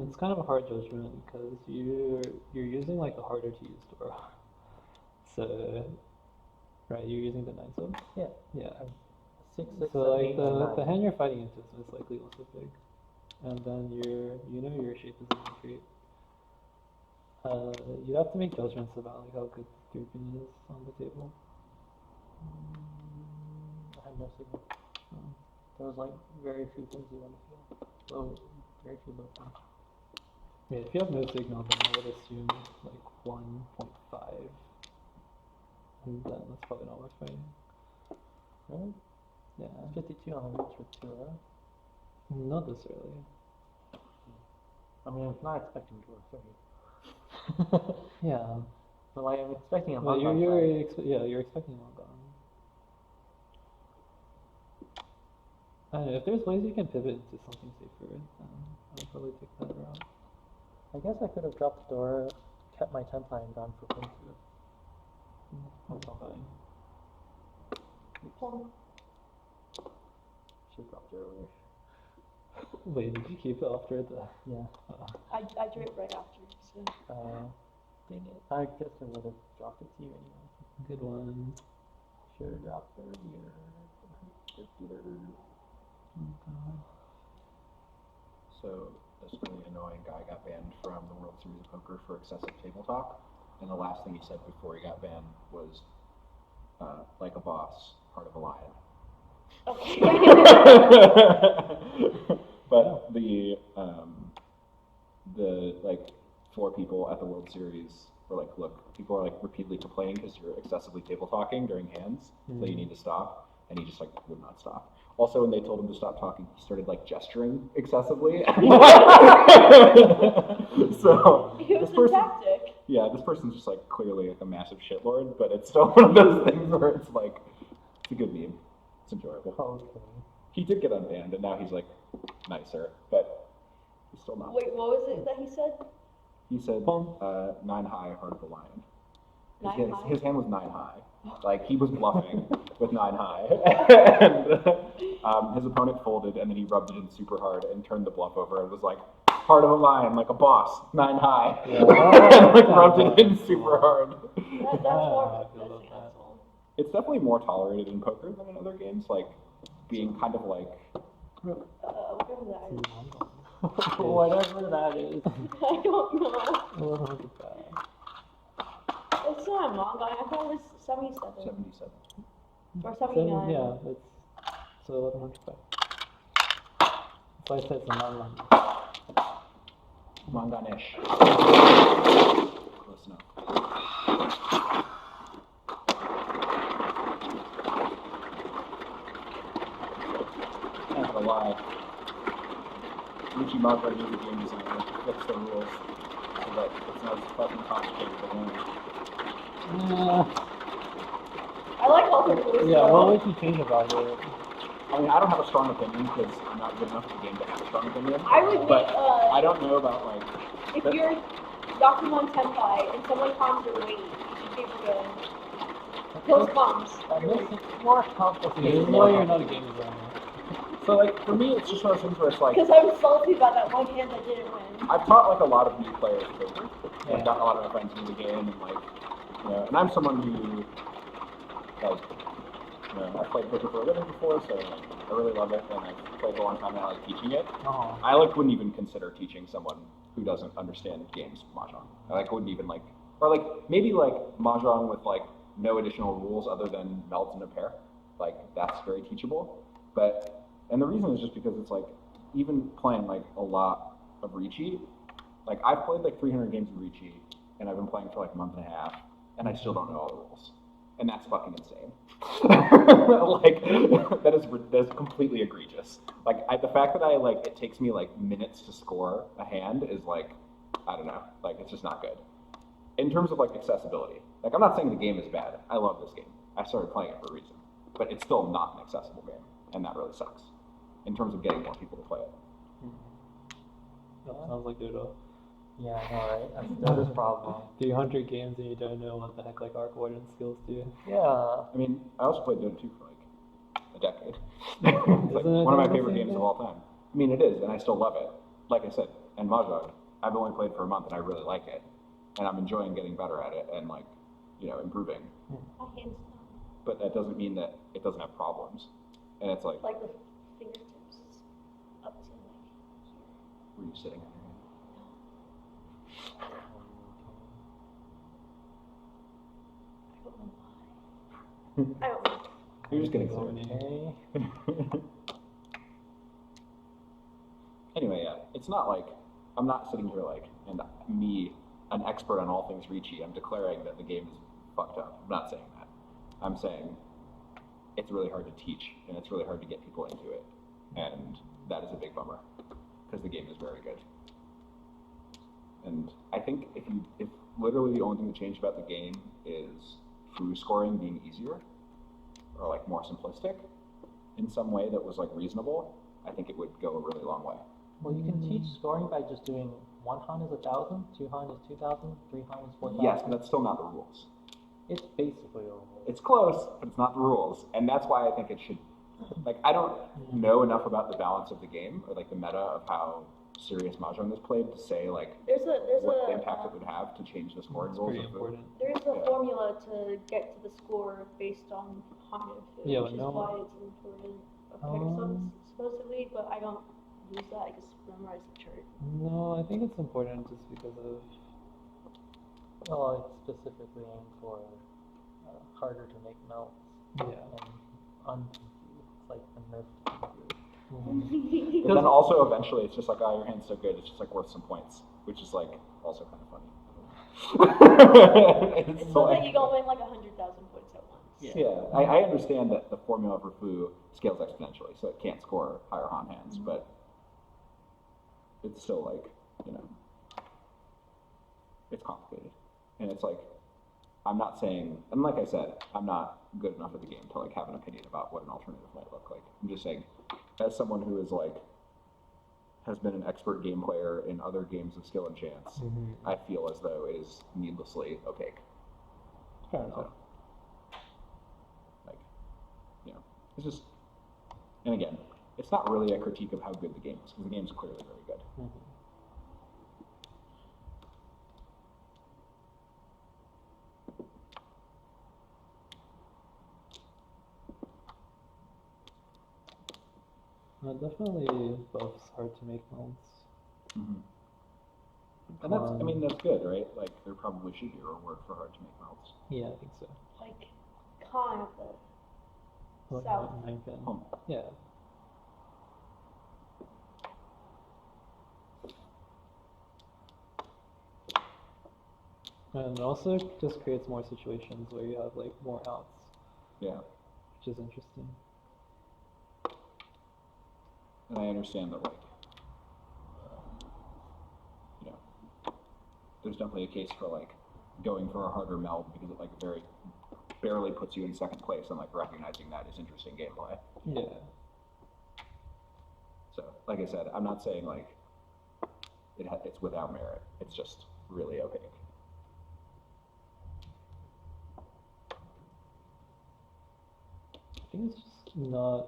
S4: It's kind of a hard judgment because you're using like the harder to use door. So, right, you're using the 9 sub?
S3: Yeah.
S4: Yeah.
S3: 6, 6,
S4: So
S3: 7,
S4: like
S3: 8, and
S4: the
S3: 9.
S4: hand you're fighting into is most likely also big. And then your shape is really great. You have to make judgments about like how good your opinion is on the table.
S3: I had no signal. There was like very few things you want to feel. So very few low points.
S4: Yeah, if you have no signal, then I would assume like 1.5. And then that's probably not worth fighting.
S3: Really?
S4: Yeah.
S3: 52 on the reach with 2, right?
S4: Not this early.
S3: I mean, I'm not expecting to 30.
S4: Yeah.
S3: But like, I'm expecting a
S4: Well,
S3: monk
S4: you're expecting one gone. I don't know, if there's ways you can pivot into something safer, then I'd probably take that route.
S3: I guess I could have dropped the door, kept my template, and gone for Pin 2.
S4: That's fine.
S3: Should have dropped it earlier.
S4: Wait, did you keep it after the...
S3: Yeah.
S2: I drew it right after, so.
S3: Dang it. I guess I would have dropped it to you anyway.
S4: Good one.
S3: Should have dropped it earlier.
S1: So this really annoying guy got banned from the World Series of Poker for excessive table talk, and the last thing he said before he got banned was, like a boss, part of a lion.
S2: Okay.
S1: But the like 4 people at the World Series were like, look, people are like repeatedly complaining because you're excessively table talking during hands, so you need to stop, and he just like would not stop. Also, when they told him to stop talking, he started like gesturing excessively. So
S2: It was a tactic.
S1: yeah, this person's just like clearly like a massive shitlord, but it's still one of those things where it's like, it's a good meme. It's enjoyable.
S3: Okay.
S1: He did get unbanned, and now he's like nicer, but he's still not.
S2: Wait, what was it that he said?
S1: He said 9 high, heart of the lion.
S2: 9 high?
S1: His hand was 9 high. Like he was bluffing with 9 high, and his opponent folded, and then he rubbed it in super hard and turned the bluff over and was like, heart of a lion, like a boss, 9 high,
S4: Yeah.
S1: and like rubbed it in super hard.
S2: That's more.
S4: I feel
S2: That's
S4: that.
S2: asshole.
S1: It's definitely more tolerated in poker than in other games, like being kind of like,
S2: Whatever that is.
S3: Whatever that is.
S2: I don't know.
S4: Look at that.
S2: It's not a manga. I thought it was 77
S1: 77.
S2: or
S4: So,
S2: 79.
S4: yeah, it's so 1100 That's why I said it's a non-run.
S1: Manganish. Close enough. Not gonna lie. Michimaka is a game designer. Fix the rules so that it's not as fucking complicated to learn.
S2: I like all the rules.
S4: Yeah,
S2: though.
S4: what would you change about it?
S1: I mean, I don't have a strong opinion because I'm not good enough at the game to have a strong opinion.
S2: I would
S1: but
S2: make,
S1: I don't know about like.
S2: if you're Yakuman Senpai and someone comes your weight, you should be able to post bombs.
S3: That makes it more
S4: This
S3: complicated.
S4: is why you're not a game designer.
S1: So like for me, it's just one of those things where it's like
S2: Because I'm salty about that one hand that didn't win.
S1: I've taught like a lot of new players poker.
S4: Yeah.
S1: I've gotten a lot of my friends into the game, and like, you know, and I'm someone who like, you know, I've played poker for a living before, so I really love it, and I've played a long time, and I like teaching it.
S3: Oh.
S1: I like wouldn't even consider teaching someone who doesn't understand games mahjong. I like wouldn't even like, or like maybe like mahjong with like no additional rules other than melds in a pair. Like that's very teachable. But and the reason is just because it's like even playing like a lot of Riichi, like I've played like 300 games of Riichi, and I've been playing for like a month and a half, and I still don't know all the rules, and that's fucking insane. Like that's completely egregious. Like the fact that it takes me like minutes to score a hand is like, I don't know, like it's just not good. In terms of like accessibility, like I'm not saying the game is bad. I love this game. I started playing it for a reason, but it's still not an accessible game, and that really sucks. In terms of getting more people to play it.
S4: That sounds like Dodo.
S3: Yeah, I know, right? That's Dodo's problem.
S4: 300 games and you don't know what the heck like arc warden skills do.
S3: Yeah.
S1: I mean, I also played Dota 2 for like a decade. It's like one of my favorite games of all time. I mean, it is, and I still love it. Like I said, and Mahjong, I've only played for a month, and I really like it, and I'm enjoying getting better at it and improving.
S2: My hands
S1: But that doesn't mean that it doesn't have problems. And it's like
S2: like the fingertips up to like here.
S1: were you sitting on your hand?
S2: I don't know.
S1: You're just getting
S4: Okay.
S1: sick. Anyway, yeah, it's not like I'm not sitting here like and me, an expert on all things Ricci. I'm declaring that the game is fucked up. I'm not saying that. I'm saying it's really hard to teach and it's really hard to get people into it, and that is a big bummer because the game is very good. And I think if literally the only thing that changed about the game is foo scoring being easier or like more simplistic in some way that was like reasonable, I think it would go a really long way.
S3: Well, you can teach scoring by just doing 1 Han is 1,000, 2 Han is 2,000, 3 Han is 4,000.
S1: Yes, but that's still not the rules.
S3: It's basically a rule.
S1: It's close, but it's not the rules, and that's why I think it should. Like, I don't know enough about the balance of the game or like the meta of how serious Mahjong is played to say like
S2: There's
S1: what
S2: a
S1: impact it would have to change the scoring
S4: It's
S1: rules.
S4: pretty
S1: of Foo.
S4: important.
S2: there's a formula to get to the score based on Han and Foo,
S4: Yeah,
S2: which is
S4: but no-
S2: why it's important. Supposedly, but I don't use that. I just memorize the chart.
S4: No, I think it's important just because of
S3: Well, it's specifically aimed for harder to make melts
S4: yeah.
S3: and unconfused. It's like the nerf to confuse.
S1: But then also eventually it's just like, oh, your hand's so good, it's just like worth some points, which is like also kind of funny.
S2: It's so that you don't win like 100,000 points at once.
S1: Yeah, I understand that the formula for Foo scales exponentially, so it can't score higher Han hands, but it's still like, it's complicated. And it's like, I'm not saying, and like I said, I'm not good enough at the game to like have an opinion about what an alternative might look like. I'm just saying, as someone who is like, has been an expert game player in other games of skill and chance, I feel as though it is needlessly opaque.
S4: Fair enough.
S1: So, like, it's just, and again, it's not really a critique of how good the game is, because the game is clearly very good.
S4: Definitely buffs hard to make melts.
S1: And that's, I mean, that's good, right? Like, there probably should be a reward for hard to make melts.
S4: Yeah, I think so.
S2: Like Khan of the
S4: Like
S2: South.
S4: 9 pin.
S1: Oh.
S4: Yeah. And also it just creates more situations where you have like more outs,
S1: Yeah.
S4: which is interesting.
S1: And I understand that, like, there's definitely a case for, like, going for a harder meld because it, like, very barely puts you in second place, and, like, recognizing that is interesting gameplay.
S4: Yeah.
S1: So, like I said, I'm not saying, like, it's without merit. It's just really opaque.
S4: I think it's just not,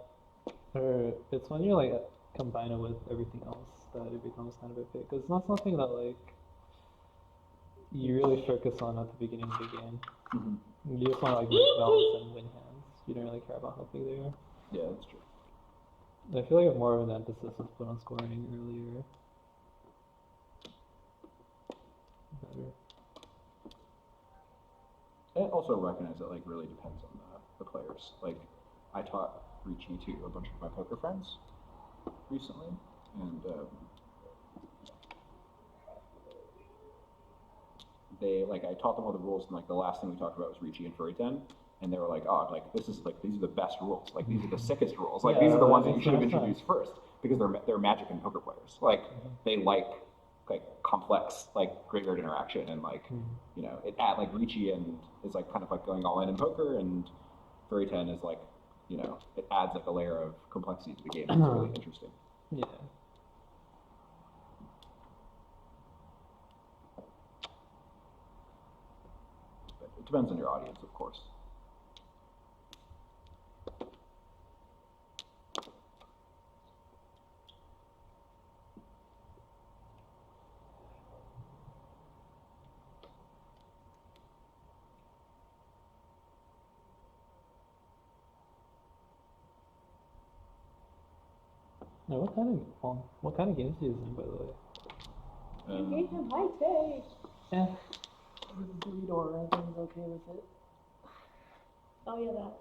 S4: or it's when you like combine it with everything else that it becomes kind of a pick. Because it's not something that like you really focus on at the beginning of the game. You just want to like make melts and win hands. You don't really care about how big they are.
S1: Yeah, that's true.
S4: I feel like if more of an emphasis was put on scoring earlier, better.
S1: And also recognize that, like, really depends on the players. Like, I taught Ricci to a bunch of my poker friends recently, and they like I taught them all the rules, and like the last thing we talked about was Ricci and Furry-ten, and they were like, oh, like this is like these are the best rules, like these are the sickest rules, like these are the ones that you should have introduced first because they're Magic and poker players, like they like complex like graveyard interaction and like you know it at like Ricci and is like kind of like going all in poker, and Furry-ten is like you know it adds like a layer of complexity to the game. It's really interesting.
S4: Yeah.
S1: But it depends on your audience, of course.
S4: Now, what kind of games do you use, by the way?
S2: You gave him high take.
S4: Yeah.
S3: This is 3-door, everything's okay with it.
S2: Oh yeah, that.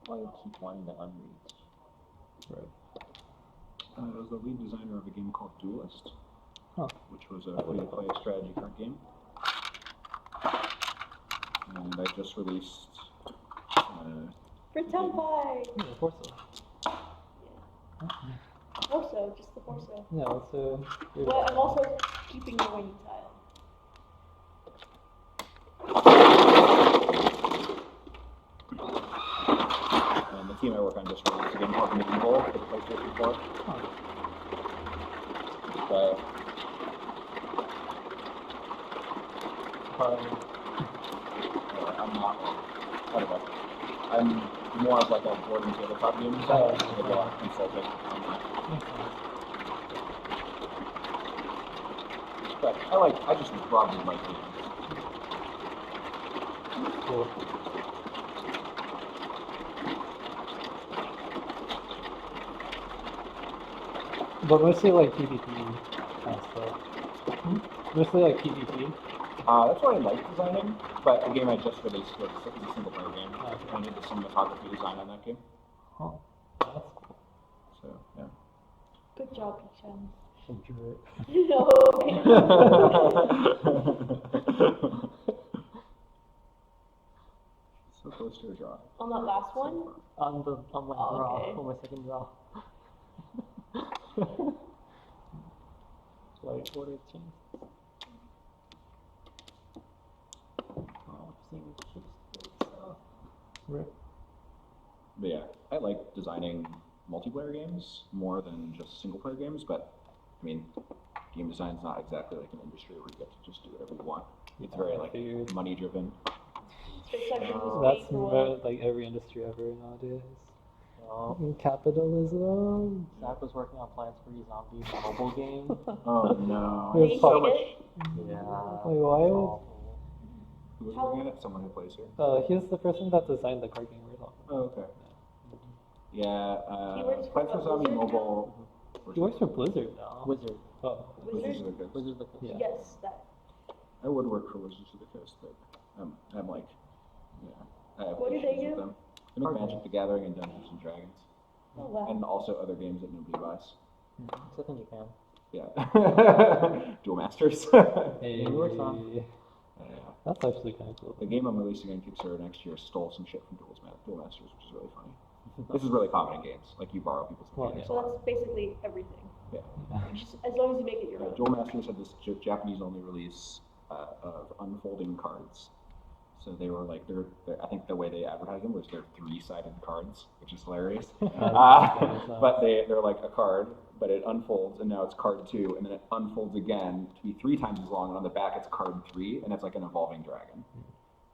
S3: Why you keep wanting to unreach?
S4: Right.
S1: I was the lead designer of a game called Duelist, which was a free-to-play strategy card game. And I just released.
S2: Pretend Pie!
S4: Yeah, of course so.
S2: Forso, just the Forso.
S4: Yeah, let's
S2: But I'm also keeping the winning tile.
S1: And the team I work on just released a game called Medieval for the PlayStation 4. But I'm not whatever. I'm more of like a board and tabletop game designer, so I do a lot of consulting on that. But I just broadly like games.
S4: Cool. But mostly like PvP and stuff. Mostly like PvP.
S1: That's what I like designing, but the game I just released was a single player game. I did the cinematography design on that game.
S4: Huh. That's cool.
S1: So, yeah.
S2: Good job, Pichan.
S4: Enjoy it.
S2: No.
S1: So close to a draw.
S2: On that last one?
S3: On my draw,
S2: okay.
S3: on my second draw. Like order change. Seeing just stuff.
S4: Right.
S1: But yeah, I like designing multiplayer games more than just single player games, but I mean, game design's not exactly like an industry where you get to just do whatever you want. It's very like money driven.
S2: It's like
S4: That's like every industry ever nowadays. Capitalism.
S3: Zach was working on Plants vs. Zombies mobile game.
S1: Oh no.
S2: Did he
S1: So
S2: hate
S1: much.
S2: it?
S3: Yeah.
S4: Wait, why would?
S1: Who was working on it? Someone who plays here.
S4: He's the person that designed the card game we were talking about.
S1: Oh, okay. Yeah,
S2: He works for
S1: Plants vs. Zombies
S2: Blizzard
S1: mobile.
S4: He works for Blizzard now.
S3: Wizard.
S4: Oh.
S1: Wizards
S2: Wizard?
S1: of the Coast.
S3: Wizard of the Coast.
S4: Yeah.
S2: Yes, that.
S1: I would work for Wizards of the Coast, but I'm like, yeah. I have
S2: What do they
S1: issues with
S2: do?
S1: them. They make Magic the Gathering and Dungeons and Dragons,
S2: Oh wow.
S1: and also other games that nobody buys.
S3: Except in Japan.
S1: Yeah. Duel Masters.
S4: Hey. That's actually kind of cool.
S1: The game I'm releasing on Kickstarter next year stole some shit from Duel Masters, which is really funny. This is really common in games. Like you borrow people's mechanics.
S2: So that's basically everything.
S1: Yeah.
S2: Just as long as you make it your own.
S1: Duel Masters had this Japanese-only release of unfolding cards. So they were like, I think the way they advertised them was they're 3-sided cards, which is hilarious. But they're like a card, but it unfolds, and now it's card 2, and then it unfolds again to be 3 times as long, and on the back it's card 3, and it's like an evolving dragon.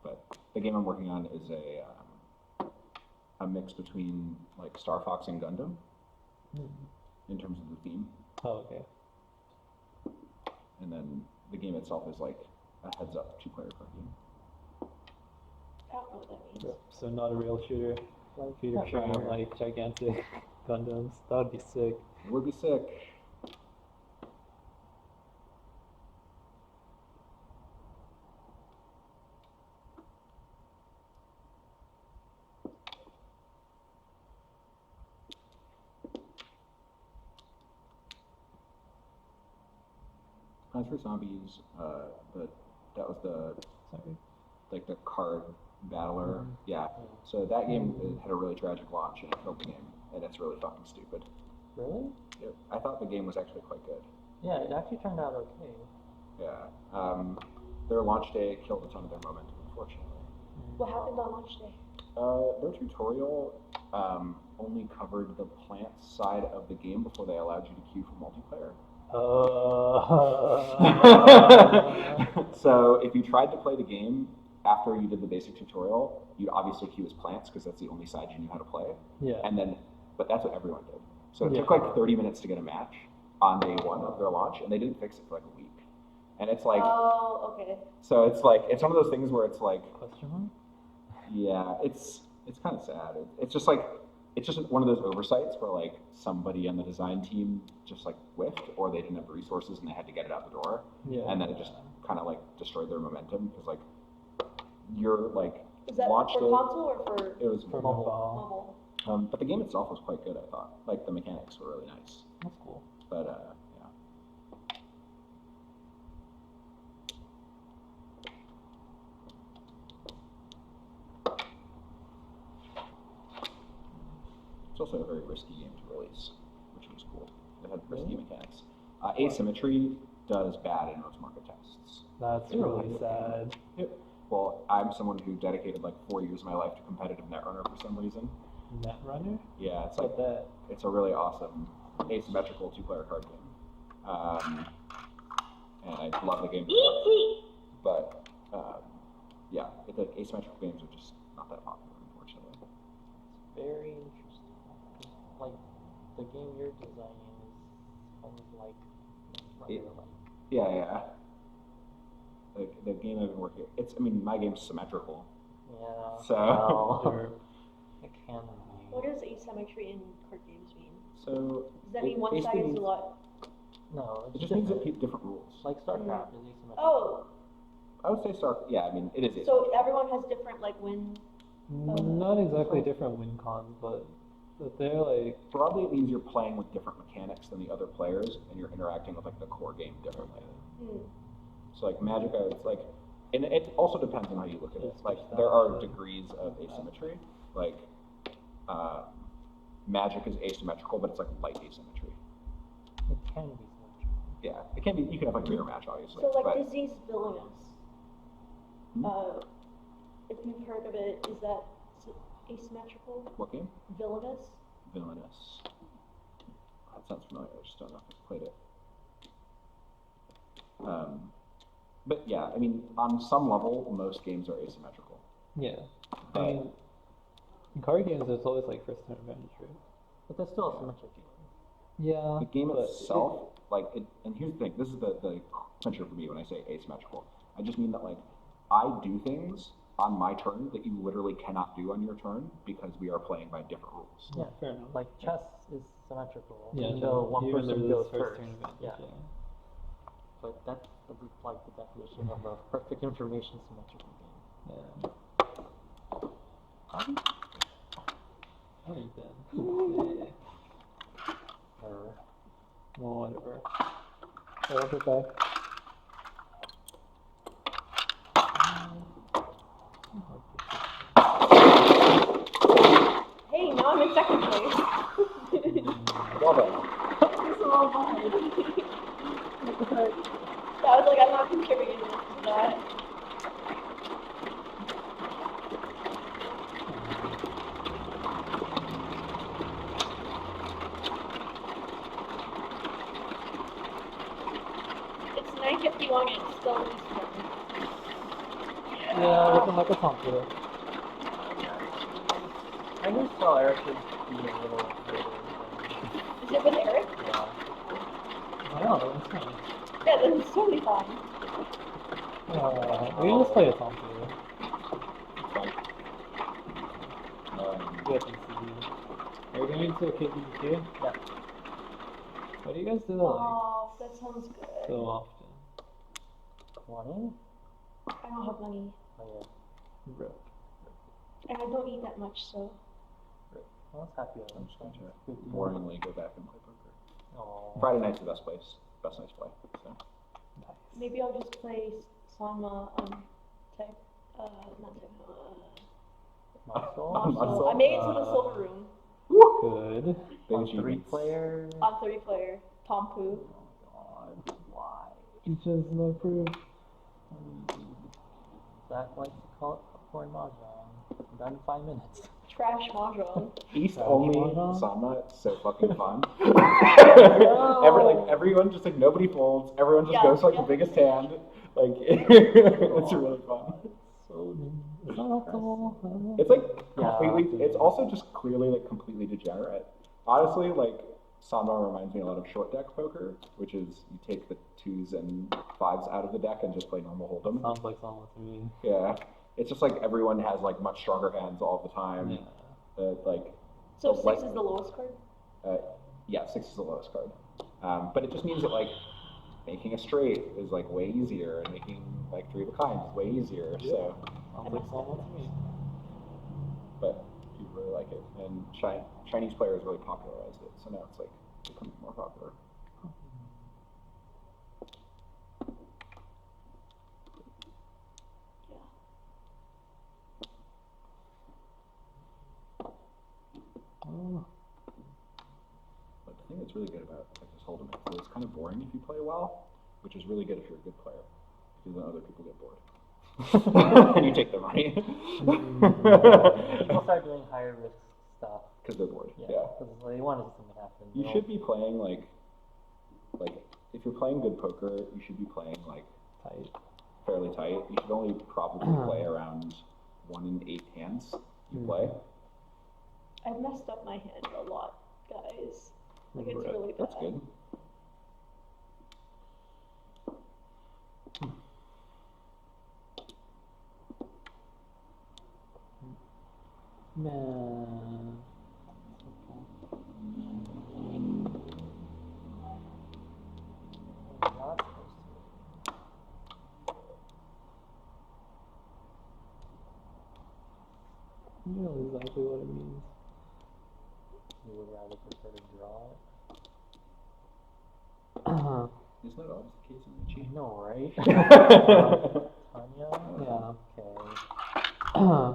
S1: But the game I'm working on is a mix between like Star Fox and Gundam in terms of the theme.
S4: Oh, okay.
S1: And then the game itself is like a heads-up 2-player card game.
S2: I don't know what that means.
S4: So not a real shooter. Like you're shooting like gigantic Gundams. That would be sick.
S1: It would be sick. Plants vs Zombies. That was
S4: Sorry.
S1: like the card battler.
S4: Mhm.
S1: Yeah. So that game had a really tragic launch and it killed the game, and it's really fucking stupid.
S3: Really?
S1: I thought the game was actually quite good.
S3: Yeah, it actually turned out okay.
S1: Yeah. Their launch day killed a ton of their momentum, unfortunately.
S2: What happened on launch day?
S1: Their tutorial only covered the plants side of the game before they allowed you to queue for multiplayer. So if you tried to play the game after you did the basic tutorial, you'd obviously queue as plants because that's the only side you knew how to play.
S4: Yeah.
S1: But that's what everyone did. So it
S4: Yeah.
S1: took like 30 minutes to get a match on day one of their launch, and they didn't fix it for like a week. And it's like,
S2: Oh, okay.
S1: so it's like, it's one of those things where it's like,
S4: Question mark?
S1: yeah, it's kind of sad. It's just like, it's just one of those oversights where like somebody on the design team just like whiffed, or they didn't have the resources and they had to get it out the door.
S4: Yeah.
S1: And then it just kind of like destroyed their momentum because like you're like
S2: Is that
S1: launch
S2: for
S1: day.
S2: console or for
S1: It was
S4: For
S1: mobile.
S4: mobile.
S2: mobile?
S1: But the game itself was quite good, I thought. Like the mechanics were really nice.
S4: That's cool.
S1: But yeah. It's also a very risky game to release, which was cool. It had risky mechanics. Asymmetry does bad in most market tests.
S4: That's really sad.
S1: Well, I'm someone who dedicated like 4 years of my life to competitive Netrunner for some reason.
S4: Netrunner?
S1: Yeah, it's like
S4: that.
S1: it's a really awesome asymmetrical two-player card game. And I love the game. But yeah, it's like asymmetrical games are just not that popular, unfortunately.
S3: It's very interesting. Like, the game you're designing is kind of like regular life.
S1: Yeah. Like the game I've been working, I mean, my game's symmetrical.
S3: Yeah.
S1: So.
S3: Well, it can be.
S2: What does asymmetry in card games mean?
S1: So.
S2: Does that mean one side
S1: basically
S2: is a
S1: means-
S2: lot?
S3: No,
S1: It
S3: it's
S1: just means that different rules.
S3: like StarCraft is asymmetrical.
S2: Oh,
S1: I would say yeah, I mean, it is.
S2: so everyone has different like win.
S4: Not exactly different win cons, but they're like.
S1: Broadly, it means you're playing with different mechanics than the other players, and you're interacting with like the core game differently. So like Magic, it's like, and it also depends on how you look at it. Like there are degrees of asymmetry. Like Magic is asymmetrical, but it's like light asymmetry.
S3: It can be symmetrical.
S1: Yeah, it can be. You can have like a mirror match, obviously.
S2: So like
S1: but,
S2: Disease Villainous. If you've heard of it, is that asymmetrical?
S1: What game?
S2: Villainous?
S1: Villainous. That sounds familiar. I just don't know if I've played it. But yeah, I mean, on some level, most games are asymmetrical.
S4: Yeah. I
S1: But-
S4: mean, in card games, there's always like first turn advantage, right?
S3: But that's still a symmetric game.
S4: Yeah.
S1: The game
S4: but
S1: itself, and here's the thing, this is the clincher for me when I say asymmetrical. I just mean that, like, I do things on my turn that you literally cannot do on your turn because we are playing by different rules.
S3: Yeah,
S4: fair enough.
S3: Like chess is symmetrical.
S4: Yeah,
S3: even though one
S4: even
S3: person
S4: though
S3: goes
S4: there's
S3: first.
S4: turn advantage.
S3: Yeah. But that's like the definition of a perfect information symmetrical game.
S4: Yeah. How you been? Yeah.
S3: Or
S4: Well, whatever. I'll be back.
S2: Hey, now I'm in second place.
S1: Well done.
S2: It's a little behind. So I was like, I'm not contributing to that. It's 9:51 and it's still Eastern.
S4: Yeah, looking like a pumpkin.
S3: I just saw Eric would be a little later.
S2: Is it with Eric?
S3: Yeah.
S4: Oh, that's fine.
S2: Yeah, then it's totally fine.
S4: We can just play a pumpkin.
S1: Fine.
S4: Good things to do. Are you going to a KBBQ?
S3: Yeah.
S4: What do you guys do like
S2: Oh, that sounds good.
S4: so often?
S3: 20?
S2: I don't have money.
S3: Oh
S4: Bro.
S2: And I don't eat that much, so.
S3: yeah. Well, that's happy.
S1: I'm just going to boringly go back and play poker.
S3: Oh.
S1: Friday night's the best night to play. So
S2: Maybe I'll just play Sama tech, not tech,
S3: Muscle.
S2: Muscle. I made it to the silver room
S4: Good.
S3: On
S1: Big
S3: 3
S1: achievements.
S3: players.
S2: on 30 player. Tom Poo.
S3: Oh God, why?
S4: Just no proof.
S3: Zach likes to call it popcorn mahjong. Done in 5 minutes.
S2: Trash Mahjong.
S1: East
S4: Trash
S1: only
S4: mahjong?
S1: Sama, it's so fucking fun.
S3: No.
S1: Everyone just like nobody folds. Everyone just
S2: Yeah,
S1: goes for like
S2: yeah.
S1: the biggest hand. Like it's really fun.
S3: So
S4: It's not optimal. I don't know.
S1: It's like
S3: Yeah.
S1: completely. It's also just clearly like completely degenerate. Honestly, like Sama reminds me a lot of short deck poker, which is you take the 2s and 5s out of the deck and just play normal hold'em.
S4: Sounds like someone to me.
S1: Yeah, it's just like everyone has like much stronger hands all the time.
S4: Yeah.
S1: Like
S2: So
S1: like-
S2: 6 is the lowest card?
S1: yeah, 6 is the lowest card. But it just means that like making a straight is like way easier, and making like 3 of a kind is way easier. So,
S4: Sounds like someone to me.
S1: but people really like it, and Chinese players really popularized it. So now it's like becoming more popular.
S4: Oh.
S1: But the thing that's really good about like this hold'em is that it's kind of boring if you play well, which is really good if you're a good player, because then other people get bored. And you take their money.
S3: people start doing higher risk stuff.
S1: Because they're bored.
S3: Yeah.
S1: Yeah.
S3: Because they want to see something happen.
S1: You should be playing like if you're playing good poker, you should be playing like
S4: Tight.
S1: fairly tight. You should only probably play around 1 in 8 hands you play.
S2: I've messed up my hand a lot, guys. Like, it's
S1: Right.
S2: really bad.
S1: That's good.
S4: Man.
S3: Not supposed to.
S4: You know exactly what it means.
S3: You would rather prefer to draw it.
S1: Isn't that always the case in the
S3: I
S1: cheat?
S3: know, right? Tanya?
S4: Yeah.
S3: Okay.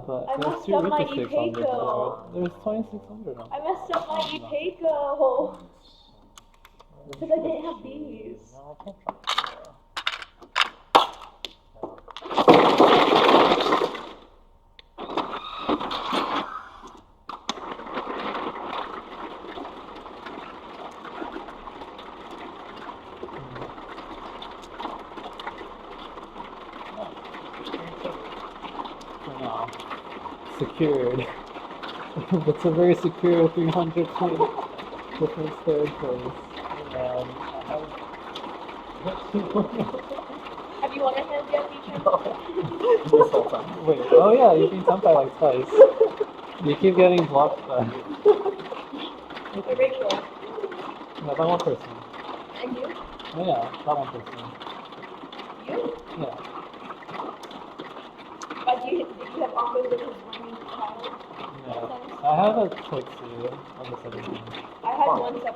S4: But
S2: I
S4: there's
S2: messed
S4: two
S2: up my
S4: Rita 600
S2: Epeiko.
S4: There's 2600 now.
S2: I messed up my Epeiko because I didn't have these.
S3: No, I can't try to.
S4: No. Secured. That's a very secure 300 point difference third place.
S3: And
S2: Have you won a hand yet, Beecham?
S1: This whole time.
S4: Wait, oh yeah, you've been jumped by like twice. You keep getting blocked by
S2: Wait, Rachel.
S4: no, that one person.
S2: And you?
S4: Oh yeah, that one person.
S2: You?
S4: Yeah.
S2: But did you have combos with his running child?
S4: Yeah. I have a Twixie on the 17.
S2: I had 1/7 here.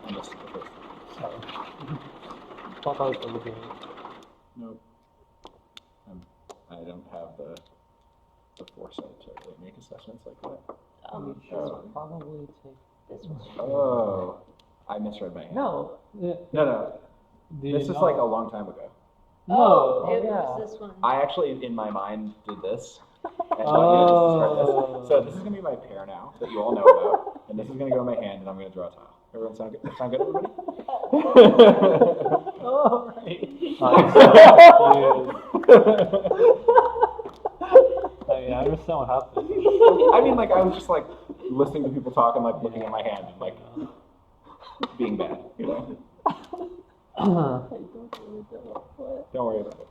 S1: I missed the first.
S4: Sorry. Thought that was really good.
S1: Nope. I don't have the foresight to really make assessments like that.
S3: you should probably take
S2: This one.
S1: Oh, I misread my hand.
S3: No.
S4: Yeah.
S1: No.
S4: Do you
S1: This is
S4: know?
S1: like a long time ago.
S4: No.
S2: Oh, it
S3: yeah.
S2: was this one.
S1: I actually, in my mind, did this. And thought you would just discard
S4: Oh.
S1: this. So this is gonna be my pair now that you all know about, and this is gonna go in my hand, and I'm gonna draw a tile. Everyone sound good? Sound good, everybody?
S3: Oh, right.
S4: I mean, I understand what happened.
S1: I mean, like I was just like listening to people talk and like looking at my hand and like being bad, you know. Don't worry about it.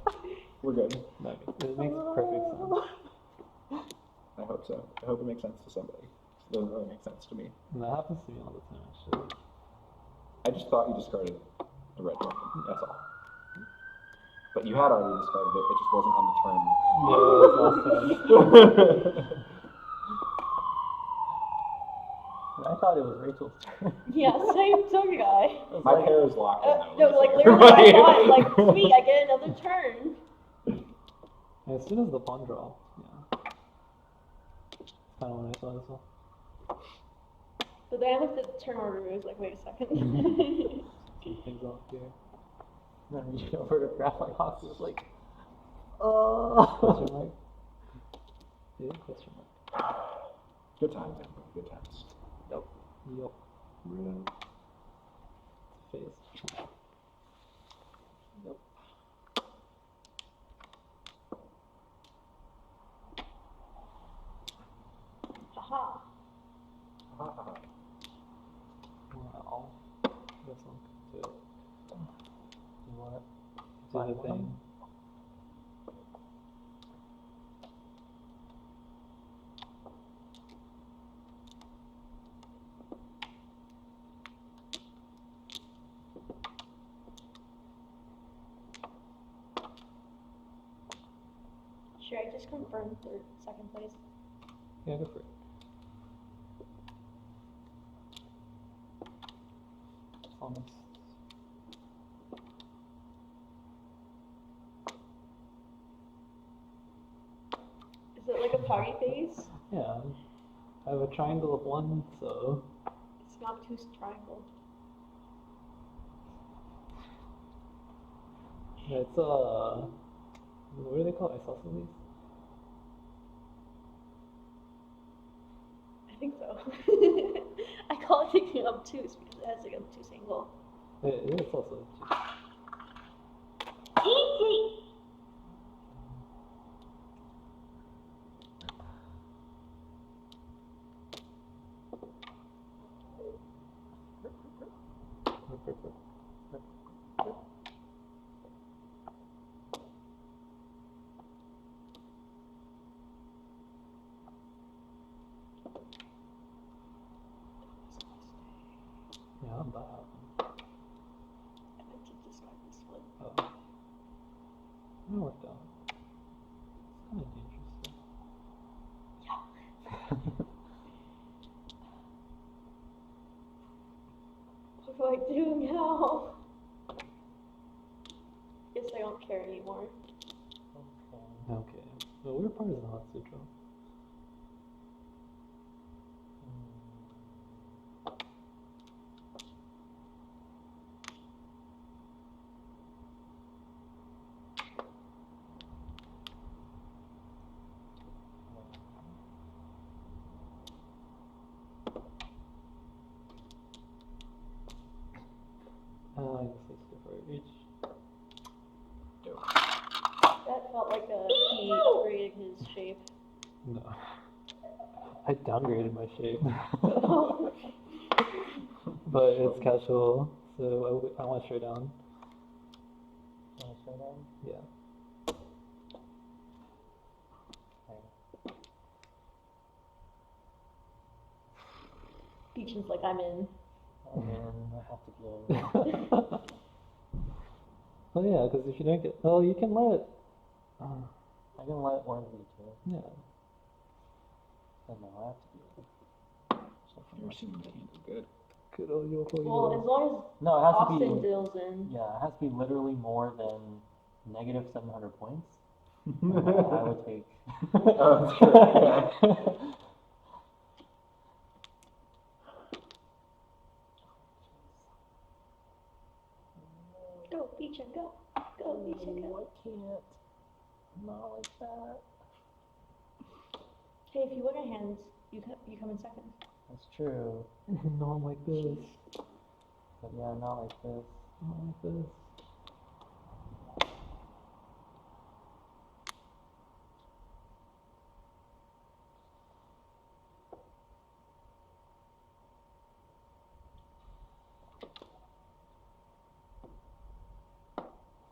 S1: We're good.
S4: It makes perfect sense.
S1: I hope so. I hope it makes sense to somebody. It doesn't really make sense to me.
S4: And that happens to me all the time, actually.
S1: I just thought you discarded the red token. That's all. But you had already discarded it. It just wasn't on the turn.
S4: Yeah, that's awesome.
S3: I thought thought it was Rachel's turn.
S2: Yeah, same, so did I.
S3: I was
S1: My
S3: like,
S1: pair is locked in
S2: No,
S1: now.
S2: like literally, I thought, like, sweet, I get another turn.
S4: As soon as the pawn draw, yeah. That's kind of what I thought as well.
S2: But then I looked at the turn order, it was like, wait a second.
S4: Some things off here.
S3: then reaching over to grab my Hawks, it was like,
S4: Question
S3: oh.
S4: mark? Yeah, question mark.
S1: Good times, everybody. Good times.
S4: Yup. Face. Yep.
S2: Haha.
S4: Wow. This one could do
S3: You want it?
S4: the thing.
S2: Should I just confirm second place?
S4: Yeah, go for it. Honest.
S2: Is it like a party phase?
S4: Yeah. I have a triangle of 1, so
S2: It's an obtuse triangle.
S4: yeah, it's what do they call it? Isosceles?
S2: I think so. I call it thinking obtuse because it has like an obtuse angle.
S4: It's also yeah, how'd that happen?
S2: I meant to discard this one.
S4: Oh. It worked out. It's kind of dangerous.
S2: What do I do now? Guess I don't care anymore.
S4: Okay. The weird part is the hot sutra. I guess let's go for each.
S2: That felt like he upgraded his shape.
S4: No. I downgraded my shape. But it's casual, so I want to showdown.
S3: Want to show them?
S4: Yeah.
S2: Peach is like, I'm in.
S3: And then I have to go.
S4: Oh yeah, because if you don't get, oh, you can let.
S3: I can let one of you two.
S4: Yeah.
S3: And now I have to do it.
S1: You're seeing the hand is good.
S4: Good old yo
S2: Well, as long
S3: No, it
S2: as
S3: has to
S2: Austin
S3: be.
S2: deals in.
S3: Yeah, it has to be literally more than negative 700 points. I would take.
S1: Oh, that's true. Yeah.
S2: Go, Peach, and go. Go, Peach, and
S3: I
S2: go.
S3: can't. Not like that.
S2: Hey, if you win a hand, you come in second.
S3: That's true.
S4: Not like this.
S3: But yeah, not like this.
S4: Not like this.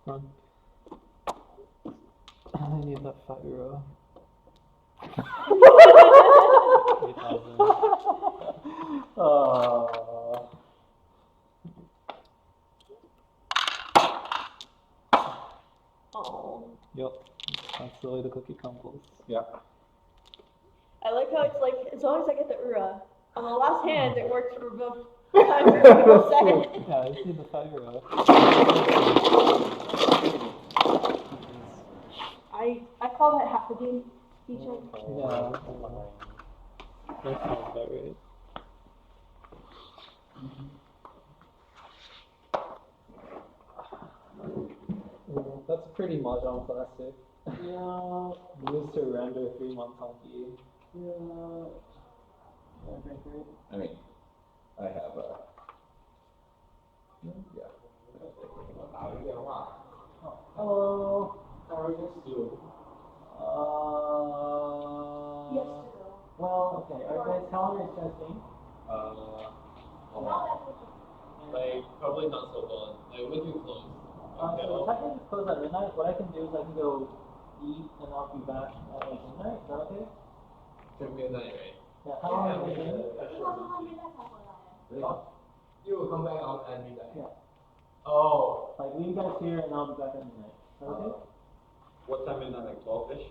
S4: Run. I need that €5. 8,000.
S2: Oh.
S4: Yep. That's the way the cookie crumbles.
S1: Yeah.
S2: I like how it's like, as long as I get the Ura, On the last hand, it worked for both times for the second.
S4: Yeah, I see the fire.
S2: I call that half a game feature.
S4: Yeah. That sounds about right. That's a pretty mahjong classic. Yeah. Lose to render 3 months on B. Yeah.
S1: I mean, I have a. Yeah.
S4: Hello. How are you doing?
S2: Yes.
S4: Well, okay. Are you guys calendars testing?
S3: Like, probably not so long. Like, when you close.
S4: So if I can just close at midnight, what I can do is I can go eat and I'll be back at like midnight. Is that okay?
S3: Till midnight, right?
S4: Yeah. How long are you doing?
S3: You will come back out at midnight.
S4: Yeah.
S3: Oh.
S4: Like leave you guys here and I'll be back at midnight. Is that okay?
S3: What time midnight? Like 12-ish?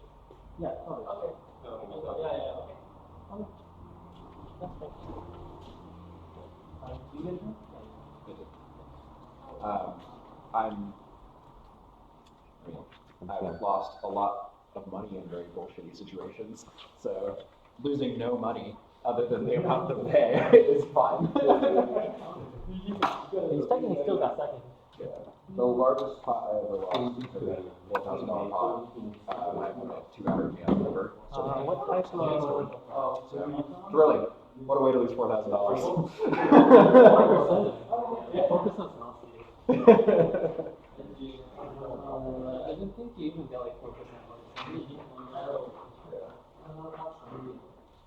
S4: Yeah. Totally.
S3: Okay. Yeah.
S4: Okay. That's fine. Do you guys know?
S1: I mean, I've lost a lot of money in very bullshitty situations, so losing no money other than the amount of pay is fine.
S4: He's technically still got second.
S1: Yeah. The largest pot I ever lost is a $4,000 pot. I put 2 hours in the river.
S4: What type of?
S1: Thrilling. What a way to lose $4,000.
S4: 4%'s not safe. I didn't think you even get like 4%.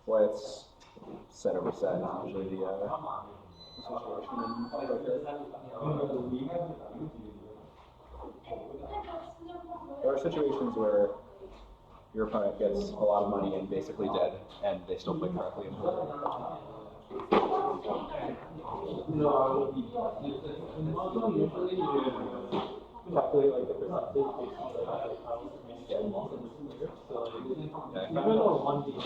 S1: Well, it's set over set. Usually the there are situations where your opponent gets a lot of money and basically dead, and they still play correctly in the
S4: Calculate like the percentage based on like how many get lost in the year. So like, even though one game